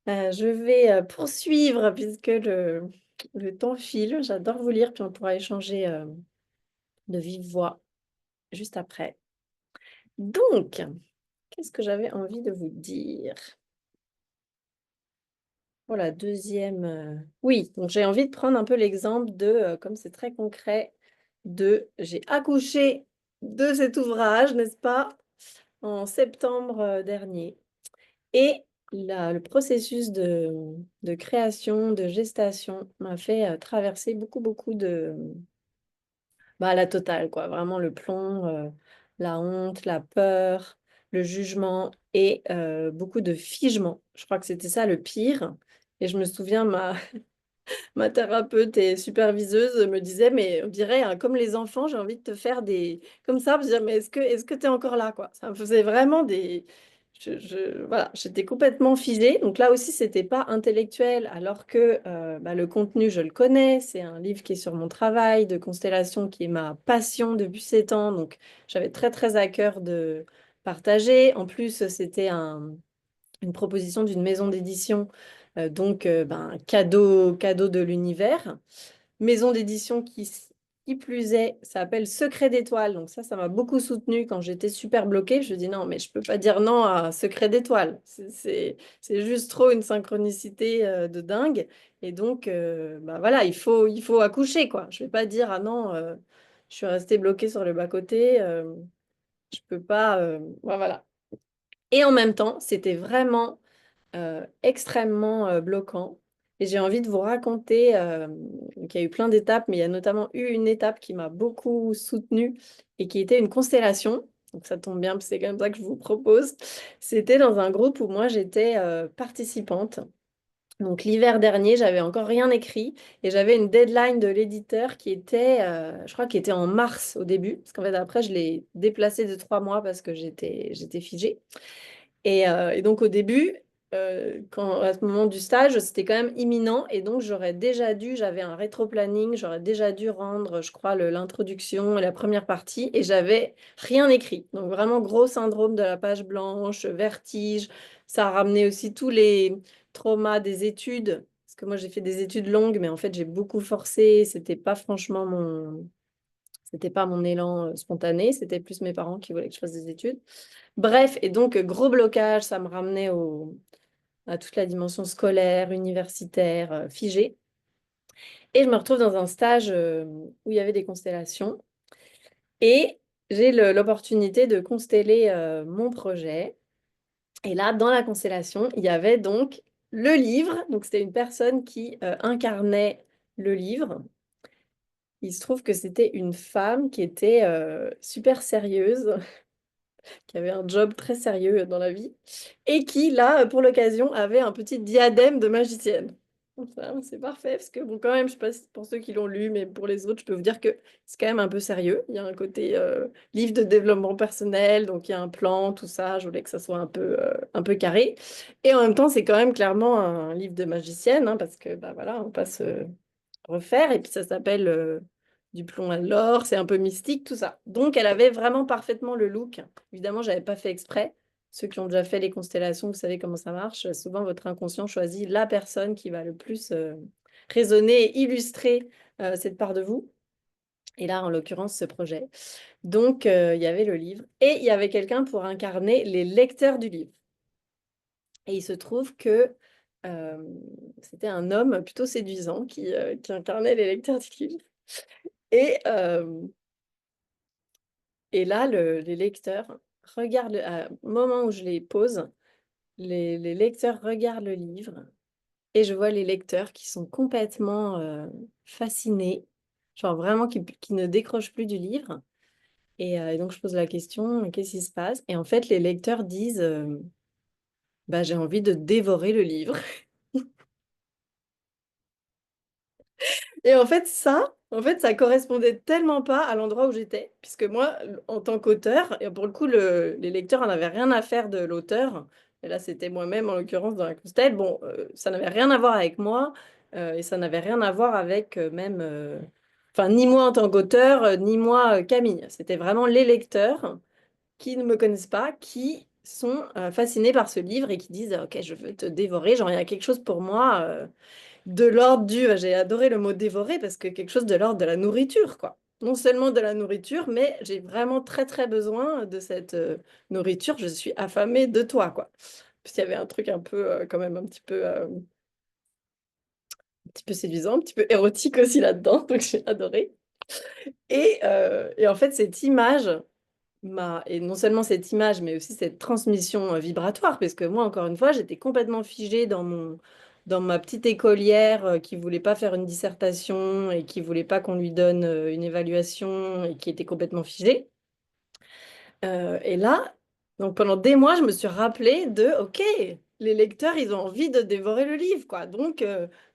Je vais poursuivre puisque le temps file. J'adore vous lire, puis on pourra échanger de vive voix juste après. Donc, qu'est-ce que j'avais envie de vous dire? Pour la deuxième... Oui, donc j'ai envie de prendre un peu l'exemple comme c'est très concret, j'ai accouché de cet ouvrage, n'est-ce pas, en septembre dernier. Et le processus de création, de gestation m'a fait traverser beaucoup la totale, quoi. Vraiment le plomb, la honte, la peur, le jugement et beaucoup de figement. Je crois que c'était ça le pire. Et je me souviens, ma thérapeute et superviseuse me disait, mais on dirait, hein, comme les enfants, j'ai envie de te faire des... Comme ça, pour dire, mais est-ce que tu es encore là, quoi? Ça me faisait vraiment des... voilà, j'étais complètement figée. Donc là aussi, c'était pas intellectuel, alors que le contenu, je le connais. C'est un livre qui est sur mon travail de constellation, qui est ma passion depuis 7 ans. Donc j'avais très à cœur de partager. En plus, c'était une proposition d'une maison d'édition, cadeau de l'univers. Maison d'édition qui plus est, ça s'appelle Secret d'étoiles. Donc ça m'a beaucoup soutenue quand j'étais super bloquée. Je me dis non, mais je peux pas dire non à Secret d'étoiles. C'est juste trop une synchronicité de dingue. Et donc, voilà, il faut accoucher, quoi. Je vais pas dire ah non, je suis restée bloquée sur le bas-côté. Je peux pas. Voilà. Et en même temps, c'était vraiment extrêmement bloquant. Et j'ai envie de vous raconter qu'il y a eu plein d'étapes, mais il y a notamment eu une étape qui m'a beaucoup soutenue et qui était une constellation. Donc ça tombe bien, parce que c'est comme ça que je vous propose. C'était dans un groupe où moi j'étais participante. Donc l'hiver dernier, j'avais encore rien écrit et j'avais une deadline de l'éditeur qui était, je crois, qui était en mars au début, parce qu'en fait après je l'ai déplacé de 3 mois parce que j'étais figée. Et donc au début, à ce moment du stage, c'était quand même imminent. Et donc j'avais un rétro-planning, j'aurais déjà dû rendre, je crois, l'introduction et la première partie. Et j'avais rien écrit. Donc vraiment gros syndrome de la page blanche, vertige. Ça a ramené aussi tous les traumas des études. Parce que moi j'ai fait des études longues, mais en fait j'ai beaucoup forcé. C'était pas mon élan spontané. C'était plus mes parents qui voulaient que je fasse des études. Bref, et donc gros blocage, ça me ramenait à toute la dimension scolaire, universitaire, figée. Et je me retrouve dans un stage où il y avait des constellations. Et j'ai l'opportunité de consteller mon projet. Et là, dans la constellation, il y avait donc le livre. Donc c'était une personne qui incarnait le livre. Il se trouve que c'était une femme qui était super sérieuse, qui avait un job très sérieux dans la vie, et qui, là, pour l'occasion, avait un petit diadème de magicienne. Enfin, c'est parfait, parce que bon, quand même, je sais pas pour ceux qui l'ont lu, mais pour les autres, je peux vous dire que c'est quand même un peu sérieux. Il y a un côté livre de développement personnel, donc il y a un plan, tout ça. Je voulais que ça soit un peu carré. Et en même temps, c'est quand même clairement un livre de magicienne, hein, parce que bah voilà, on passe refaire, et puis ça s'appelle Du plomb à l'or, c'est un peu mystique, tout ça. Donc elle avait vraiment parfaitement le look. Évidemment, j'avais pas fait exprès. Ceux qui ont déjà fait les constellations, vous savez comment ça marche. Souvent, votre inconscient choisit la personne qui va le plus résonner et illustrer cette part de vous. Et là, en l'occurrence, ce projet. Donc, il y avait le livre et il y avait quelqu'un pour incarner les lecteurs du livre. Et il se trouve que euh, c'était un homme plutôt séduisant qui incarnait les lecteurs du livre. Et, euh, et là, les lecteurs regardent, au moment où je les pose, les lecteurs regardent le livre et je vois les lecteurs qui sont complètement fascinés, genre vraiment qui ne décrochent plus du livre. Et donc, je pose la question, qu'est-ce qui se passe? Et en fait, les lecteurs disent, bah, j'ai envie de dévorer le livre. Et en fait, ça correspondait tellement pas à l'endroit où j'étais, puisque moi, en tant qu'auteur, et pour le coup, les lecteurs n'en avaient rien à faire de l'auteur. Et là, c'était moi-même, en l'occurrence, dans la Constelle. Bon, ça n'avait rien à voir avec moi, et ça n'avait rien à voir avec enfin, ni moi en tant qu'auteur, ni moi, Camille. C'était vraiment les lecteurs qui ne me connaissent pas, qui sont fascinés par ce livre et qui disent, OK, je veux te dévorer, genre, il y a quelque chose pour moi. De l'ordre du, j'ai adoré le mot dévorer parce que quelque chose de l'ordre de la nourriture, quoi. Non seulement de la nourriture, mais j'ai vraiment très très besoin de cette nourriture. Je suis affamée de toi, quoi. Puis il y avait un truc un peu, quand même, un petit peu séduisant, un petit peu érotique aussi là-dedans, donc j'ai adoré. Et en fait, cette image et non seulement cette image, mais aussi cette transmission vibratoire, parce que moi, encore une fois, j'étais complètement figée dans ma petite écolière qui voulait pas faire une dissertation et qui voulait pas qu'on lui donne une évaluation et qui était complètement figée. Et là, donc pendant des mois, je me suis rappelée OK, les lecteurs, ils ont envie de dévorer le livre, quoi. Donc,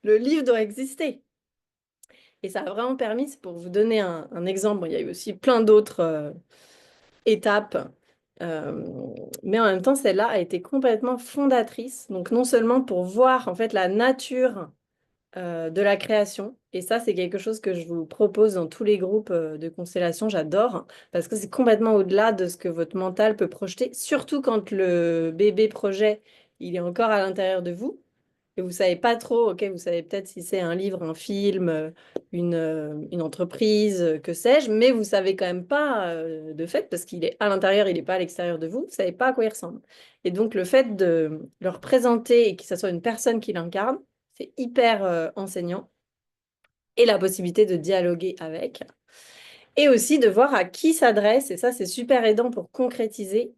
le livre doit exister. Et ça a vraiment permis, c'est pour vous donner un exemple, bon, il y a eu aussi plein d'autres étape. Euh, mais en même temps, celle-là a été complètement fondatrice. Donc, non seulement pour voir en fait la nature de la création, et ça, c'est quelque chose que je vous propose dans tous les groupes de constellation, j'adore, parce que c'est complètement au-delà de ce que votre mental peut projeter, surtout quand le bébé projet, il est encore à l'intérieur de vous. Et vous savez pas trop, ok, vous savez peut-être si c'est un livre, un film, une entreprise, que sais-je, mais vous savez quand même pas de fait, parce qu'il est à l'intérieur, il n'est pas à l'extérieur de vous, vous savez pas à quoi il ressemble. Et donc le fait de leur présenter et que ce soit une personne qui l'incarne, c'est hyper enseignant. Et la possibilité de dialoguer avec. Et aussi de voir à qui s'adresse, et ça c'est super aidant pour concrétiser,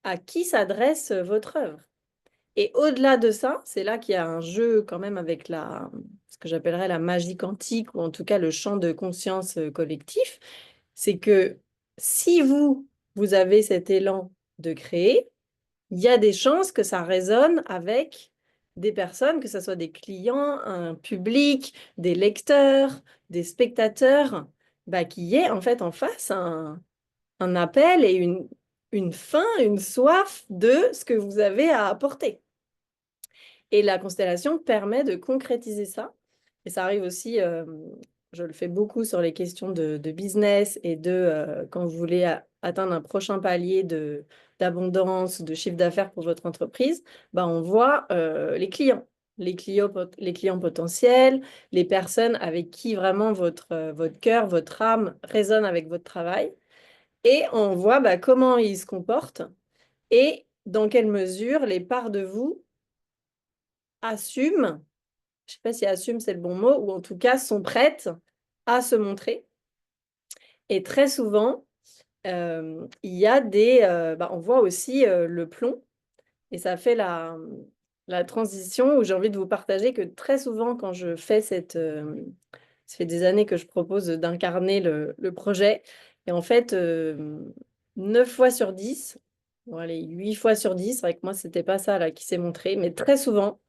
à qui s'adresse votre œuvre. Et au-delà de ça, c'est là qu'il y a un jeu quand même avec ce que j'appellerais la magie quantique, ou en tout cas le champ de conscience collectif. C'est que si vous avez cet élan de créer, il y a des chances que ça résonne avec des personnes, que ce soit des clients, un public, des lecteurs, des spectateurs, bah, qui y ait en fait en face un appel et une faim, une soif de ce que vous avez à apporter. Et la constellation permet de concrétiser ça. Et ça arrive aussi, je le fais beaucoup sur les questions de business et quand vous voulez atteindre un prochain palier d'abondance, de chiffre d'affaires pour votre entreprise, bah, on voit les clients potentiels, les personnes avec qui vraiment votre cœur, votre âme résonne avec votre travail. Et on voit bah, comment ils se comportent et dans quelle mesure les parts de vous assument, je ne sais pas si assume c'est le bon mot, ou en tout cas sont prêtes à se montrer. Et très souvent, il y a on voit aussi le plomb, et ça fait la transition où j'ai envie de vous partager que très souvent, quand je fais ça fait des années que je propose d'incarner le projet, et en fait, 9 fois sur 10, bon allez, 8 fois sur 10, c'est vrai que moi, c'était pas ça là qui s'est montré, mais très souvent,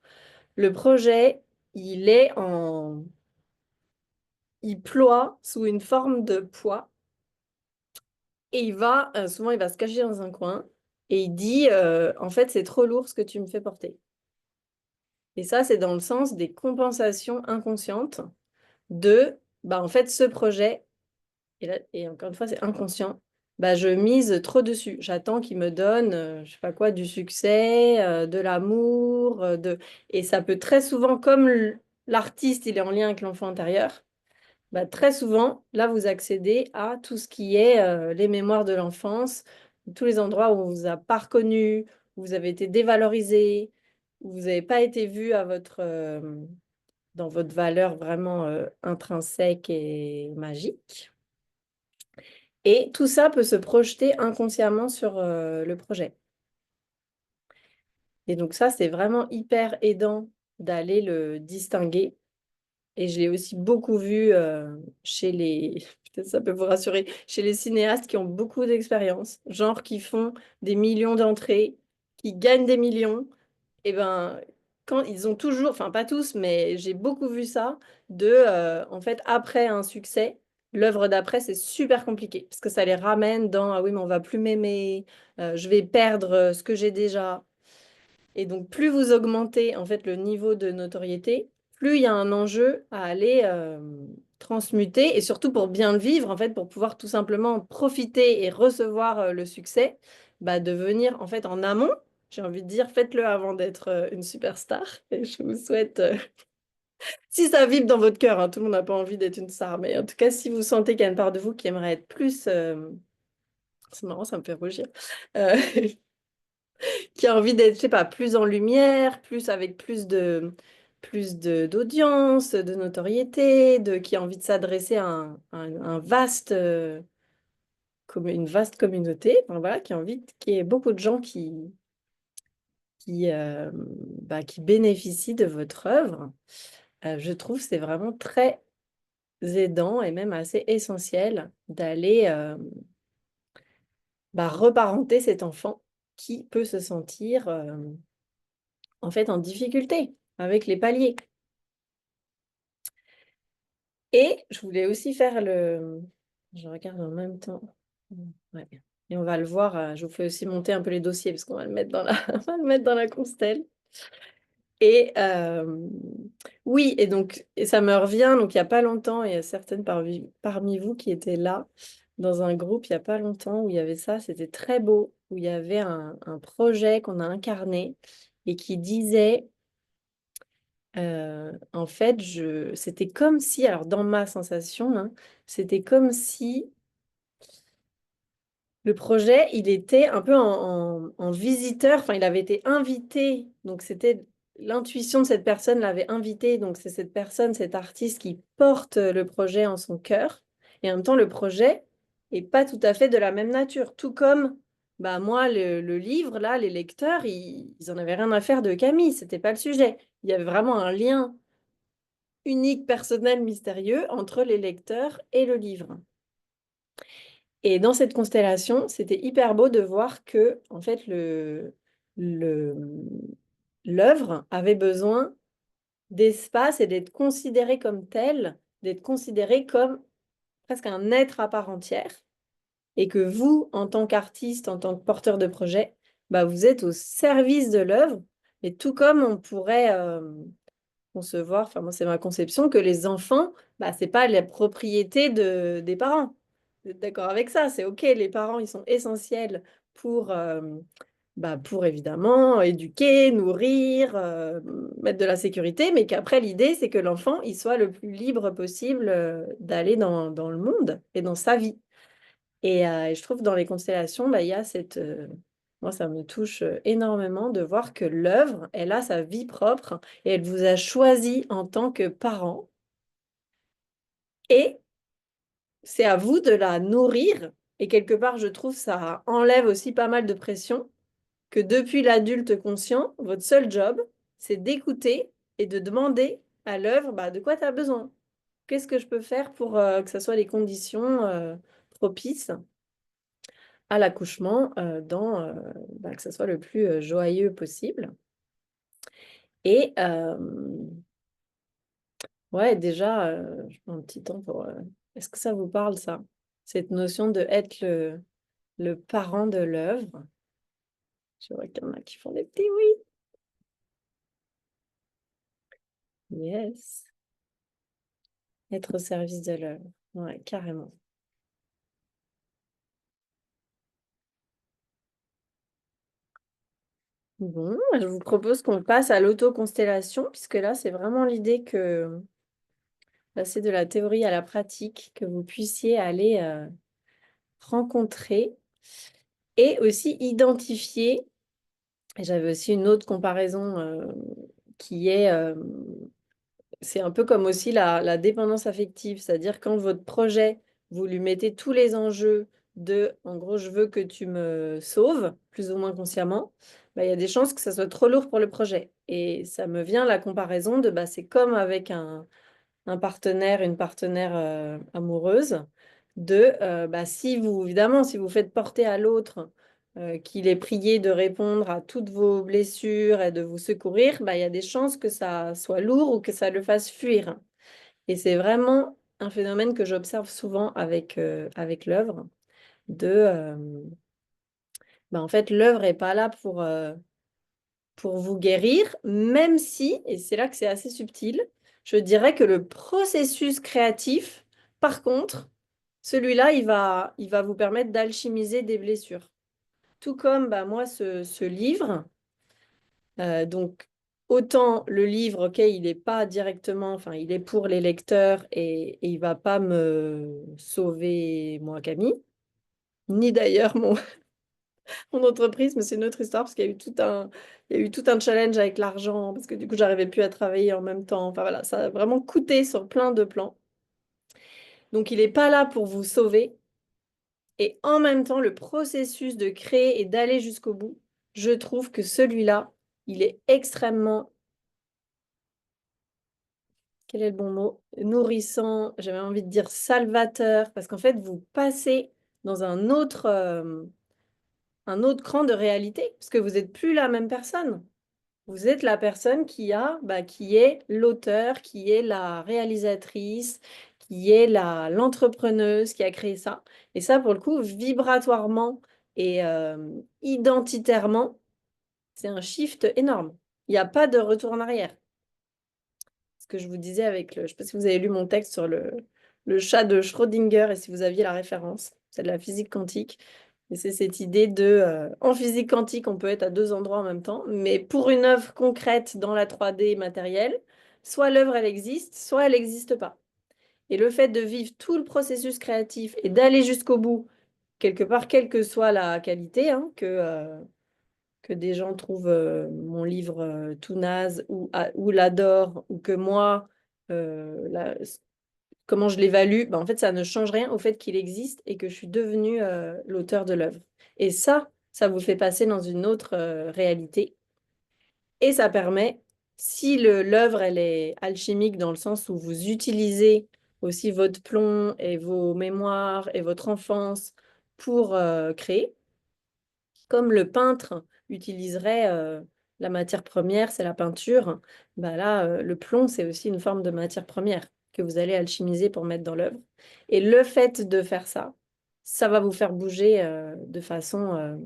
le projet, il ploie sous une forme de poids et souvent il va se cacher dans un coin et il dit, en fait, c'est trop lourd ce que tu me fais porter. Et ça, c'est dans le sens des compensations inconscientes bah, en fait, ce projet, et encore une fois, c'est inconscient, bah, je mise trop dessus. J'attends qu'il me donne, je sais pas quoi, du succès, de l'amour, et ça peut très souvent, comme l'artiste, il est en lien avec l'enfant intérieur, bah, très souvent, là, vous accédez à tout ce qui est les mémoires de l'enfance, tous les endroits où on vous a pas reconnu, où vous avez été dévalorisé, où vous n'avez pas été vu dans votre valeur vraiment intrinsèque et magique. Et tout ça peut se projeter inconsciemment sur le projet. Et donc ça, c'est vraiment hyper aidant d'aller le distinguer. Et je l'ai aussi beaucoup vu chez les, peut-être ça peut vous rassurer, chez les cinéastes qui ont beaucoup d'expérience, genre qui font des millions d'entrées, qui gagnent des millions. Et ben, quand ils ont toujours, enfin pas tous, mais j'ai beaucoup vu ça, en fait, après un succès, l'œuvre d'après, c'est super compliqué, parce que ça les ramène dans, ah oui, mais on va plus m'aimer, je vais perdre ce que j'ai déjà. Et donc, plus vous augmentez en fait le niveau de notoriété, plus il y a un enjeu à aller transmuter et surtout pour bien le vivre, en fait, pour pouvoir tout simplement profiter et recevoir le succès, bah, de venir en fait en amont. J'ai envie de dire, faites-le avant d'être une superstar. Et je vous souhaite, si ça vibre dans votre cœur, hein, tout le monde n'a pas envie d'être une star, mais en tout cas, si vous sentez qu'il y a une part de vous qui aimerait être plus, c'est marrant, ça me fait rougir, euh, qui a envie d'être, je sais pas, plus en lumière, plus avec d'audience, de notoriété, qui a envie de s'adresser à un vaste, comme une vaste communauté, enfin, voilà, qui a envie qu'il y ait beaucoup de gens qui bénéficient de votre œuvre. Je trouve que c'est vraiment très aidant et même assez essentiel d'aller reparenter cet enfant qui peut se sentir en fait en difficulté avec les paliers. Et je voulais aussi faire le... Je regarde en même temps. Ouais. Et on va le voir. Je vous fais aussi monter un peu les dossiers parce qu'on va le mettre dans la, on va le mettre dans la constelle. Et oui, et donc et ça me revient. Donc il n'y a pas longtemps, il y a certaines parmi vous qui étaient là dans un groupe il n'y a pas longtemps où il y avait ça. C'était très beau, où il y avait un projet qu'on a incarné et qui disait en fait, c'était comme si, alors dans ma sensation, hein, c'était comme si le projet, il était un peu en visiteur, enfin, il avait été invité, donc c'était l'intuition de cette personne l'avait invité, donc c'est cette personne, cet artiste qui porte le projet en son cœur, et en même temps, le projet est pas tout à fait de la même nature, tout comme bah, moi, le livre, là, les lecteurs, ils en avaient rien à faire de Camille, c'était pas le sujet. Il y avait vraiment un lien unique, personnel, mystérieux entre les lecteurs et le livre. Et dans cette constellation, c'était hyper beau de voir que, en fait, le, l'œuvre avait besoin d'espace et d'être considérée comme telle, d'être considérée comme presque un être à part entière, et que vous, en tant qu'artiste, en tant que porteur de projet, bah, vous êtes au service de l'œuvre, et tout comme on pourrait concevoir, enfin moi c'est ma conception, que les enfants, bah, c'est pas la propriété des parents. Vous êtes d'accord avec ça? C'est OK, les parents, ils sont essentiels pour, pour évidemment éduquer, nourrir, mettre de la sécurité, mais qu'après l'idée, c'est que l'enfant, il soit le plus libre possible d'aller dans le monde et dans sa vie. Et je trouve que dans les constellations, bah, il y a moi, ça me touche énormément de voir que l'œuvre, elle a sa vie propre et elle vous a choisi en tant que parent. Et c'est à vous de la nourrir. Et quelque part, je trouve ça enlève aussi pas mal de pression que depuis l'adulte conscient, votre seul job, c'est d'écouter et de demander à l'œuvre bah, de quoi tu as besoin. Qu'est-ce que je peux faire pour que ce soit les conditions propices à l'accouchement que ce soit le plus joyeux possible. Et Ouais, déjà, je prends un petit temps pour... Est-ce que ça vous parle, ça? Cette notion de être le parent de l'œuvre. Je vois qu'il y en a qui font des petits oui. Yes. Être au service de l'œuvre. Ouais, carrément. Bon, je vous propose qu'on passe à l'autoconstellation, puisque là, c'est vraiment l'idée que passer de la théorie à la pratique, que vous puissiez aller rencontrer et aussi identifier. Et j'avais aussi une autre comparaison qui est, c'est un peu comme aussi la dépendance affective, c'est-à-dire quand votre projet, vous lui mettez tous les enjeux de, en gros, je veux que tu me sauves, plus ou moins consciemment, bah, il y a des chances que ça soit trop lourd pour le projet. Et ça me vient la comparaison de, bah, c'est comme avec un partenaire, une partenaire amoureuse, de, bah, si vous, évidemment, si vous faites porter à l'autre qu'il est prié de répondre à toutes vos blessures et de vous secourir, bah, il y a des chances que ça soit lourd ou que ça le fasse fuir. Et c'est vraiment un phénomène que j'observe souvent avec l'œuvre, de, bah, en fait, l'œuvre n'est pas là pour vous guérir, même si, et c'est là que c'est assez subtil, je dirais que le processus créatif, par contre, celui-là, il va vous permettre d'alchimiser des blessures. Tout comme bah, moi, ce livre, donc autant le livre, ok, il n'est pas directement, enfin, il est pour les lecteurs et il ne va pas me sauver, moi, Camille, ni d'ailleurs mon entreprise, mais c'est une autre histoire parce qu'il y a eu il y a eu tout un challenge avec l'argent parce que du coup, j'arrivais plus à travailler en même temps. Enfin voilà, ça a vraiment coûté sur plein de plans. Donc, il n'est pas là pour vous sauver. Et en même temps, le processus de créer et d'aller jusqu'au bout, je trouve que celui-là, il est extrêmement, quel est le bon mot? Nourrissant, j'avais envie de dire salvateur, parce qu'en fait, vous passez dans un autre cran de réalité, parce que vous n'êtes plus la même personne. Vous êtes la personne qui est l'auteur, qui est la réalisatrice, qui est l'entrepreneuse qui a créé ça. Et ça, pour le coup, vibratoirement et identitairement, c'est un shift énorme. Il n'y a pas de retour en arrière. Ce que je vous disais avec je ne sais pas si vous avez lu mon texte sur le chat de Schrödinger et si vous aviez la référence, c'est de la physique quantique. Et c'est cette idée de, en physique quantique, on peut être à deux endroits en même temps, mais pour une œuvre concrète dans la 3D matérielle, soit l'œuvre, elle existe, soit elle n'existe pas. Et le fait de vivre tout le processus créatif et d'aller jusqu'au bout, quelque part, quelle que soit la qualité, hein, que des gens trouvent mon livre tout naze ou l'adorent, ou que moi, comment je l'évalue, ben, en fait, ça ne change rien au fait qu'il existe et que je suis devenue l'auteur de l'œuvre. Et ça vous fait passer dans une autre réalité. Et ça permet, si l'œuvre, elle est alchimique dans le sens où vous utilisez aussi votre plomb et vos mémoires et votre enfance pour créer, comme le peintre utiliserait la matière première, c'est la peinture, bah là, le plomb, c'est aussi une forme de matière première que vous allez alchimiser pour mettre dans l'œuvre. Et le fait de faire ça, ça va vous faire bouger de façon,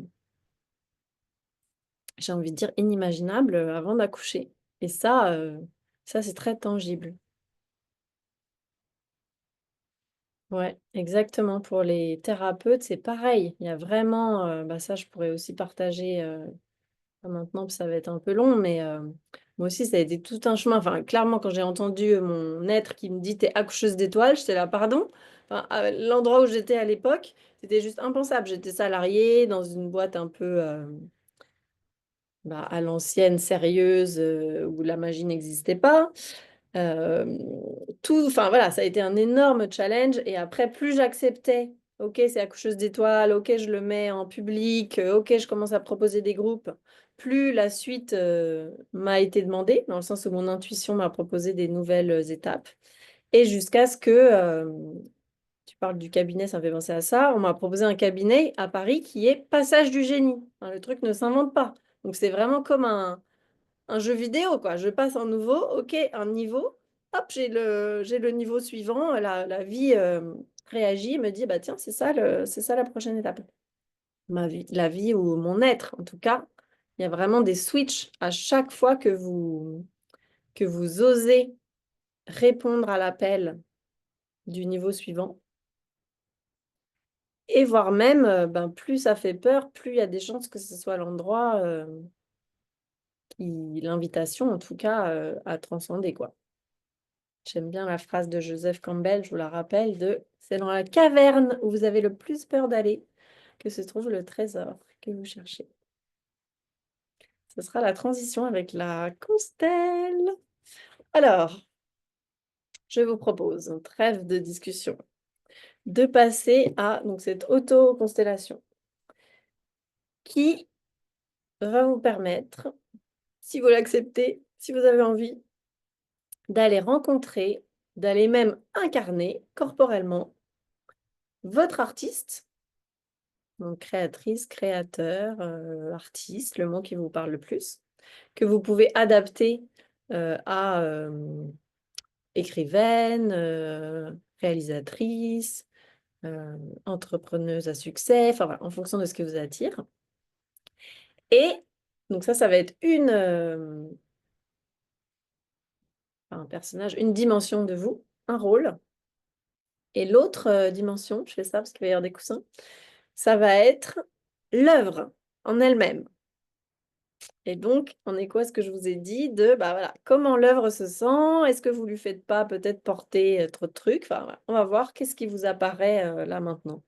j'ai envie de dire, inimaginable avant d'accoucher. Et ça, c'est très tangible. Ouais, exactement. Pour les thérapeutes, c'est pareil. Il y a vraiment, bah ça, je pourrais aussi partager maintenant, ça va être un peu long, mais moi aussi, ça a été tout un chemin. Enfin, clairement, quand j'ai entendu mon être qui me dit t'es accoucheuse d'étoiles, j'étais là, pardon. Enfin, à l'endroit où j'étais à l'époque, c'était juste impensable. J'étais salariée dans une boîte un peu bah, à l'ancienne, sérieuse, où la magie n'existait pas. Euh, enfin voilà, ça a été un énorme challenge. Et après, plus j'acceptais, ok, c'est accoucheuse d'étoiles, ok, je le mets en public, ok, je commence à proposer des groupes, plus la suite m'a été demandée, dans le sens où mon intuition m'a proposé des nouvelles étapes. Et jusqu'à ce que, tu parles du cabinet, ça me fait penser à ça, on m'a proposé un cabinet à Paris qui est Passage du génie. Hein, le truc ne s'invente pas. Donc c'est vraiment comme un jeu vidéo, quoi. Je passe un nouveau, ok, un niveau. hop, j'ai le niveau suivant, la vie réagit, me dit, bah tiens, c'est ça la prochaine étape. Ma vie, la vie ou mon être, en tout cas, il y a vraiment des switches à chaque fois que vous osez répondre à l'appel du niveau suivant. Et voire même, ben, plus ça fait peur, plus il y a des chances que ce soit l'endroit, l'invitation en tout cas, à transcender, quoi. J'aime bien la phrase de Joseph Campbell, je vous la rappelle, de c'est dans la caverne où vous avez le plus peur d'aller que se trouve le trésor que vous cherchez. Ce sera la transition avec la constelle. Alors, je vous propose, trêve de discussion, de passer à donc, cette auto-constellation qui va vous permettre, si vous l'acceptez, si vous avez envie, d'aller rencontrer, d'aller même incarner corporellement votre artiste, donc créatrice, créateur, artiste, le mot qui vous parle le plus, que vous pouvez adapter à écrivaine, réalisatrice, entrepreneuse à succès, enfin voilà, en fonction de ce qui vous attire. Et donc ça va être un personnage, une dimension de vous, un rôle. Et l'autre dimension, je fais ça parce qu'il va y avoir des coussins, ça va être l'œuvre en elle-même. Et donc, en écho à ce que je vous ai dit, bah voilà, comment l'œuvre se sent, est-ce que vous lui faites pas peut-être porter trop de trucs, enfin, voilà, on va voir qu'est-ce qui vous apparaît là maintenant.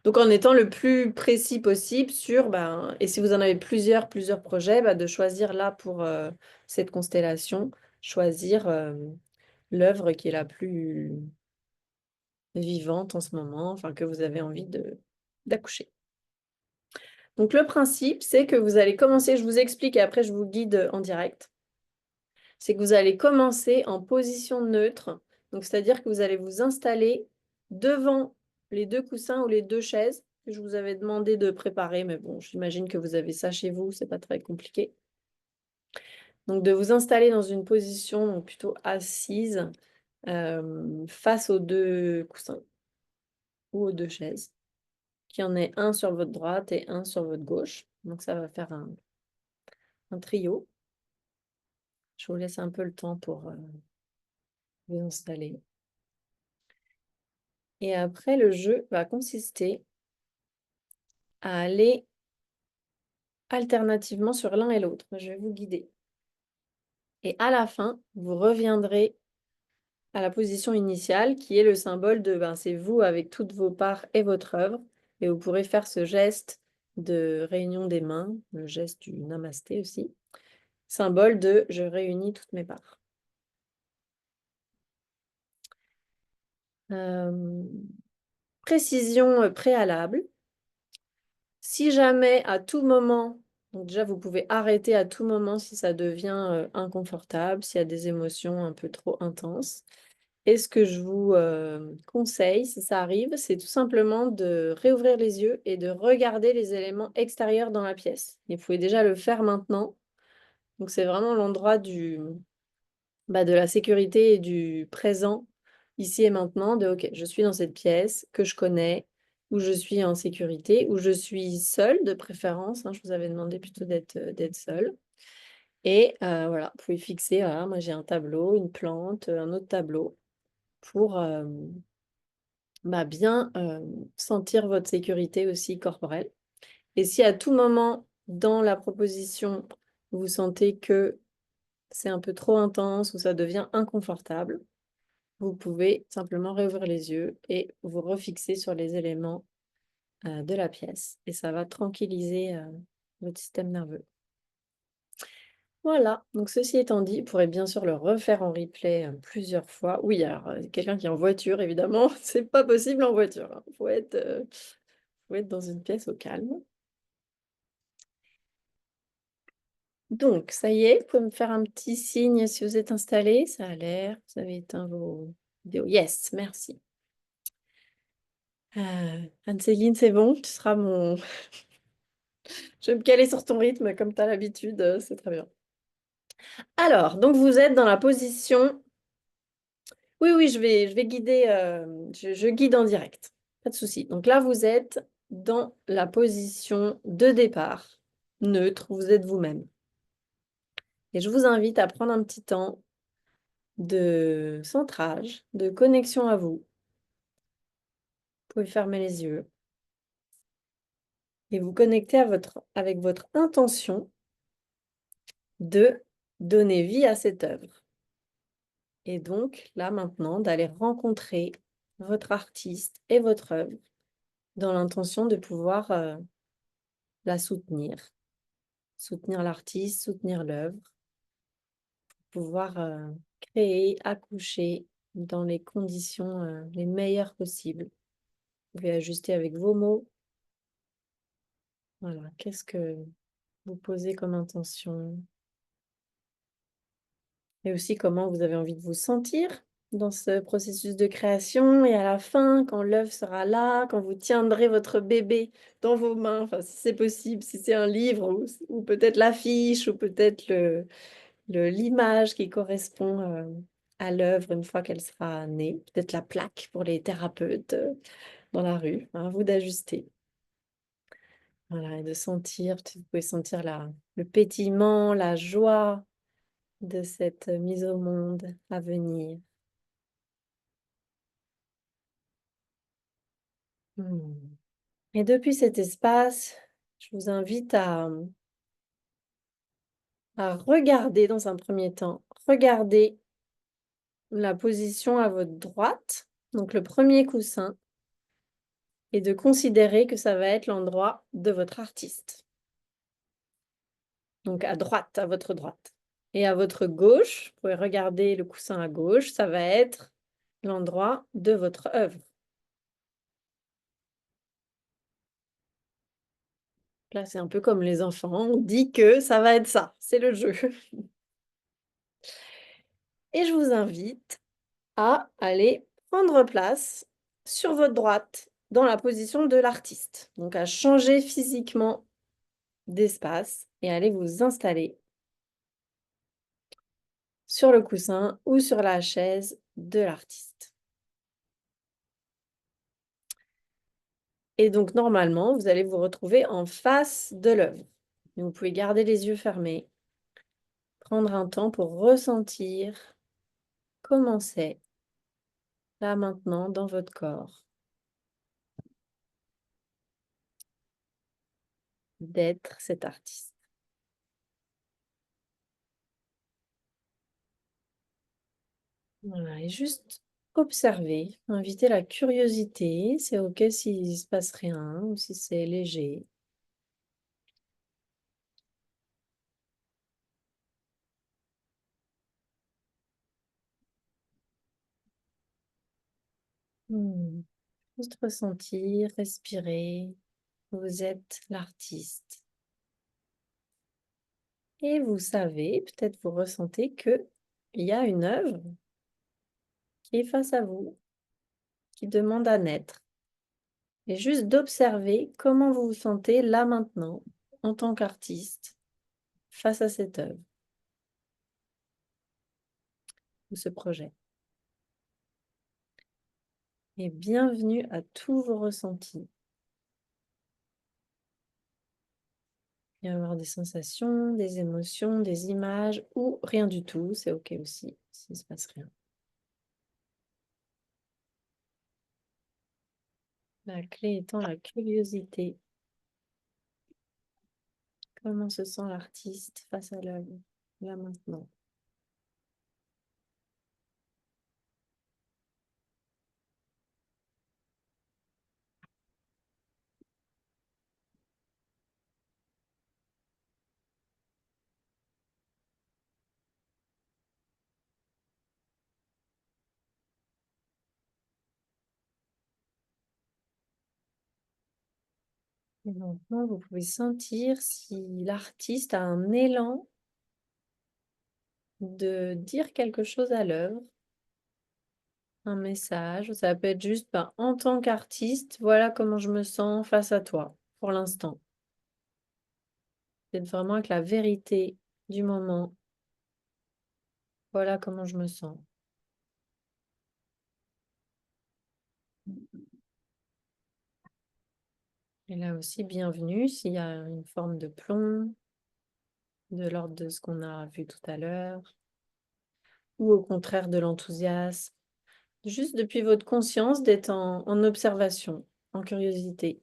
Donc, en étant le plus précis possible sur, ben, et si vous en avez plusieurs projets, bah, de choisir là pour cette constellation, choisir l'œuvre qui est la plus vivante en ce moment, enfin que vous avez envie d'accoucher. Donc le principe, c'est que vous allez commencer, je vous explique et après je vous guide en direct, c'est que vous allez commencer en position neutre, donc c'est-à-dire que vous allez vous installer devant les deux coussins ou les deux chaises que je vous avais demandé de préparer, mais bon, j'imagine que vous avez ça chez vous, c'est pas très compliqué. Donc de vous installer dans une position donc plutôt assise face aux deux coussins ou aux deux chaises, qu'il y en ait un sur votre droite et un sur votre gauche. Donc ça va faire un trio. Je vous laisse un peu le temps pour vous installer. Et après, le jeu va consister à aller alternativement sur l'un et l'autre. Je vais vous guider. Et à la fin, vous reviendrez à la position initiale qui est le symbole de ben, c'est vous avec toutes vos parts et votre œuvre. Et vous pourrez faire ce geste de réunion des mains, le geste du namasté aussi, symbole de je réunis toutes mes parts. Précision préalable. Si jamais à tout moment, donc déjà vous pouvez arrêter à tout moment si ça devient inconfortable, s'il y a des émotions un peu trop intenses. Et ce que je vous conseille, si ça arrive, c'est tout simplement de réouvrir les yeux et de regarder les éléments extérieurs dans la pièce. Et vous pouvez déjà le faire maintenant. Donc c'est vraiment l'endroit de la sécurité et du présent, ici et maintenant, de OK, je suis dans cette pièce que je connais, où je suis en sécurité, où je suis seule de préférence. Hein, je vous avais demandé plutôt d'être seule. Et voilà, vous pouvez fixer, voilà, moi j'ai un tableau, une plante, un autre tableau, pour bien sentir votre sécurité aussi corporelle. Et si à tout moment dans la proposition, vous sentez que c'est un peu trop intense ou ça devient inconfortable, vous pouvez simplement réouvrir les yeux et vous refixer sur les éléments de la pièce. Et ça va tranquilliser votre système nerveux. Voilà, donc ceci étant dit, vous pourrez bien sûr le refaire en replay plusieurs fois. Oui, alors quelqu'un qui est en voiture, évidemment, c'est pas possible en voiture. Hein. Faut être dans une pièce au calme. Donc, ça y est, vous pouvez me faire un petit signe si vous êtes installé. Ça a l'air, vous avez éteint vos vidéos. Yes, merci. Anne-Céline, c'est bon, tu seras mon... Je vais me caler sur ton rythme comme tu as l'habitude, c'est très bien. Alors, donc vous êtes dans la position... Oui, oui, je vais guider, je guide en direct. Pas de souci. Donc là, vous êtes dans la position de départ, neutre, vous êtes vous-même. Et je vous invite à prendre un petit temps de centrage, de connexion à vous. Vous pouvez fermer les yeux et vous connecter avec votre intention de donner vie à cette œuvre. Et donc, là maintenant, d'aller rencontrer votre artiste et votre œuvre dans l'intention de pouvoir la soutenir. Soutenir l'artiste, soutenir l'œuvre, pouvoir créer, accoucher dans les conditions les meilleures possibles. Vous pouvez ajuster avec vos mots. Voilà, qu'est-ce que vous posez comme intention? Et aussi comment vous avez envie de vous sentir dans ce processus de création. Et à la fin, quand l'œuvre sera là, quand vous tiendrez votre bébé dans vos mains, enfin si c'est possible, si c'est un livre ou peut-être l'affiche ou peut-être l'image qui correspond à l'œuvre une fois qu'elle sera née, peut-être la plaque pour les thérapeutes dans la rue, à vous d'ajuster. Voilà, et de sentir, vous pouvez sentir le pétillement, la joie de cette mise au monde à venir. Et depuis cet espace, je vous invite à regarder dans un premier temps, regarder la position à votre droite, donc le premier coussin, et de considérer que ça va être l'endroit de votre artiste. Donc à droite, à votre droite. Et à votre gauche, vous pouvez regarder le coussin à gauche, ça va être l'endroit de votre œuvre. Là, c'est un peu comme les enfants, on dit que ça va être ça, c'est le jeu. Et je vous invite à aller prendre place sur votre droite dans la position de l'artiste. Donc à changer physiquement d'espace et aller vous installer sur le coussin ou sur la chaise de l'artiste. Et donc normalement, vous allez vous retrouver en face de l'œuvre. Vous pouvez garder les yeux fermés, prendre un temps pour ressentir comment c'est là maintenant dans votre corps d'être cet artiste. Voilà, et juste observer, inviter la curiosité, c'est OK s'il ne se passe rien ou si c'est léger. Juste ressentir, respirer, vous êtes l'artiste. Et vous savez, peut-être vous ressentez qu'il y a une œuvre qui est face à vous, qui demande à naître. Et juste d'observer comment vous vous sentez là maintenant, en tant qu'artiste, face à cette œuvre ou ce projet. Et bienvenue à tous vos ressentis. Il va y avoir des sensations, des émotions, des images ou rien du tout, c'est OK aussi, s'il ne se passe rien. La clé étant la curiosité. Comment se sent l'artiste face à l'œuvre, là maintenant? Et maintenant, vous pouvez sentir si l'artiste a un élan de dire quelque chose à l'œuvre, un message. Ça peut être juste, en tant qu'artiste, voilà comment je me sens face à toi, pour l'instant. D'être vraiment avec la vérité du moment Voilà comment je me sens. Et là aussi, bienvenue s'il y a une forme de plomb, de l'ordre de ce qu'on a vu tout à l'heure, ou au contraire de l'enthousiasme. Juste depuis votre conscience d'être en observation, en curiosité,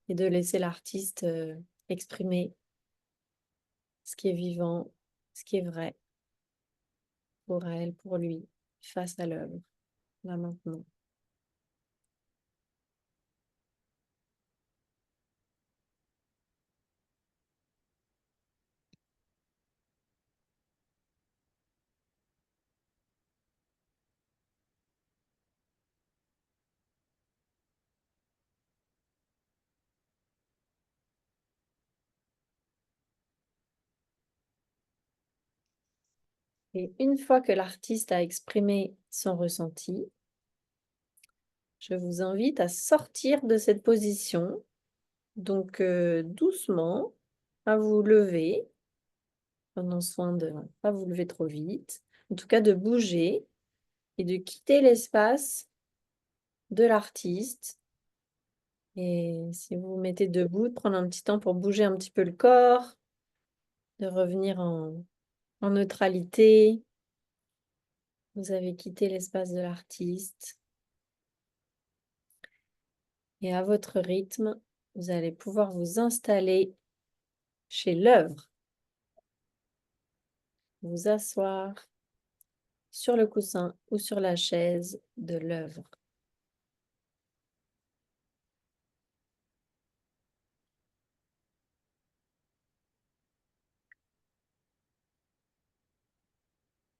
et de laisser l'artiste exprimer ce qui est vivant, ce qui est vrai pour elle, pour lui, face à l'œuvre, là maintenant. Et une fois que l'artiste a exprimé son ressenti, je vous invite à sortir de cette position. Donc, doucement, à vous lever, prenant soin de ne pas vous lever trop vite. En tout cas, de bouger et de quitter l'espace de l'artiste. Et si vous vous mettez debout, de prendre un petit temps pour bouger un petit peu le corps, de revenir en neutralité. Vous avez quitté l'espace de l'artiste. Et à votre rythme, vous allez pouvoir vous installer chez l'œuvre. Vous asseoir sur le coussin ou sur la chaise de l'œuvre.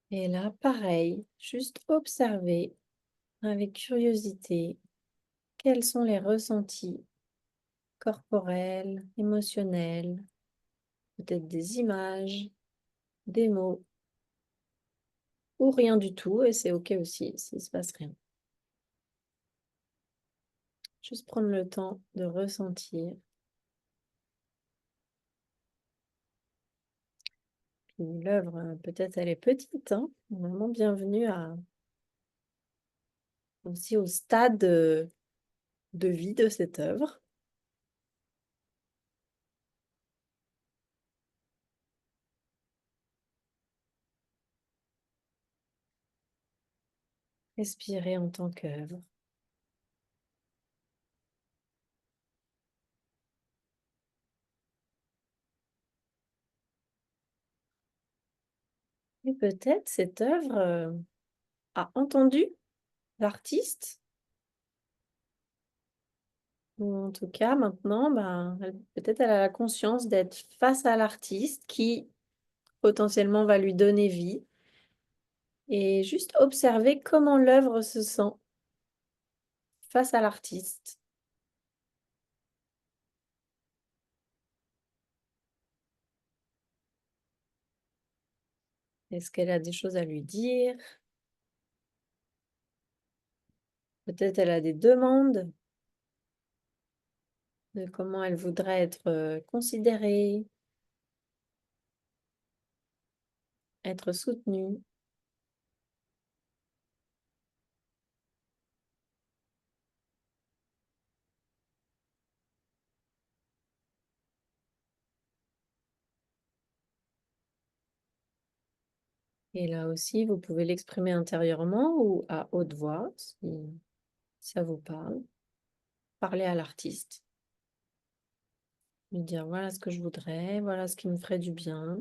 Et là, pareil, juste observer avec curiosité quels sont les ressentis corporels, émotionnels, peut-être des images, des mots, ou rien du tout, et c'est OK aussi s'il ne se passe rien. Juste prendre le temps de ressentir. Puis l'œuvre, peut-être elle est petite, hein, vraiment bienvenue aussi au stade de vie de cette œuvre. Respirer en tant qu'œuvre. Et peut-être cette œuvre a entendu l'artiste, ou en tout cas maintenant, ben, peut-être elle a la conscience d'être face à l'artiste qui potentiellement va lui donner vie, et juste observer comment l'œuvre se sent face à l'artiste. Est-ce qu'elle a des choses à lui dire? Peut-être elle a des demandes de comment elle voudrait être considérée, être soutenue. Et là aussi, vous pouvez l'exprimer intérieurement ou à haute voix, si ça vous parle. Parler à l'artiste. Lui dire voilà ce que je voudrais, voilà ce qui me ferait du bien.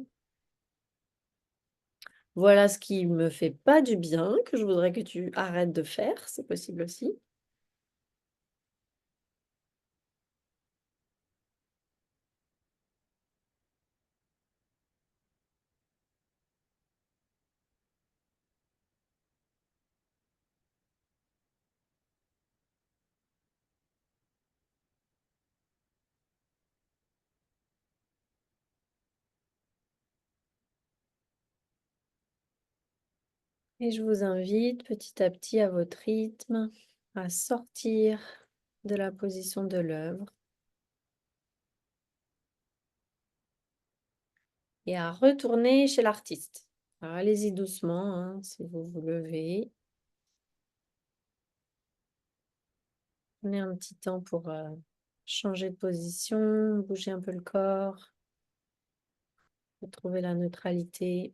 Voilà ce qui me fait pas du bien, que je voudrais que tu arrêtes de faire, c'est possible aussi. Et je vous invite petit à petit à votre rythme à sortir de la position de l'œuvre et à retourner chez l'artiste. Alors, allez-y doucement, hein, si vous vous levez. Prenez un petit temps pour changer de position, bouger un peu le corps, retrouver la neutralité.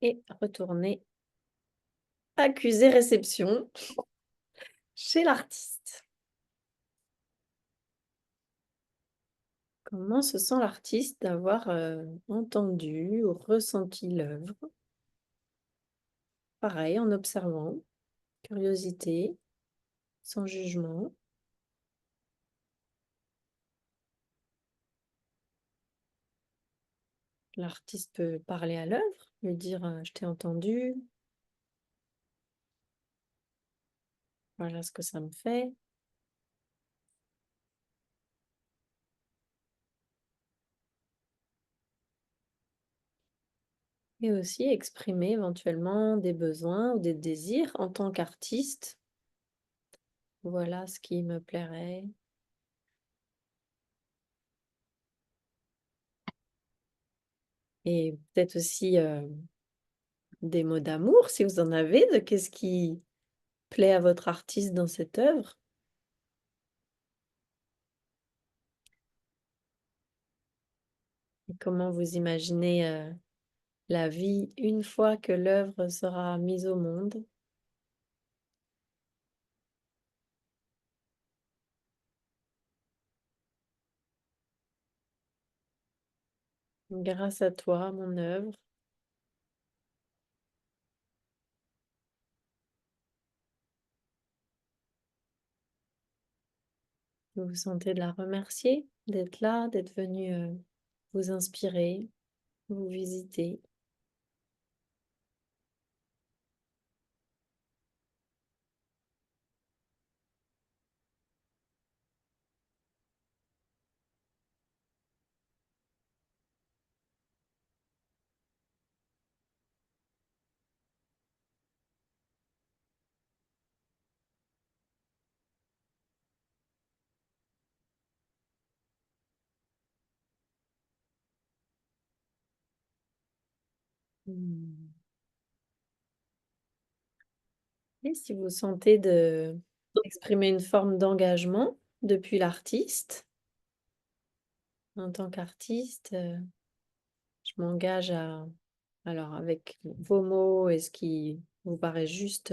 Et retourner accuser réception chez l'artiste. Comment se sent l'artiste d'avoir entendu ou ressenti l'œuvre? Pareil, en observant, curiosité, sans jugement. L'artiste peut parler à l'œuvre, lui dire je t'ai entendu, voilà ce que ça me fait. Et aussi exprimer éventuellement des besoins ou des désirs en tant qu'artiste. Voilà ce qui me plairait. Et peut-être aussi des mots d'amour, si vous en avez, de qu'est-ce qui plaît à votre artiste dans cette œuvre. Et comment vous imaginez la vie une fois que l'œuvre sera mise au monde. Grâce à toi, mon œuvre. Vous vous sentez de la remercier, d'être là, d'être venu vous inspirer, vous visiter. Hmm. Et si vous sentez de exprimer une forme d'engagement depuis l'artiste, en tant qu'artiste, je m'engage à, alors avec vos mots et ce qui vous paraît juste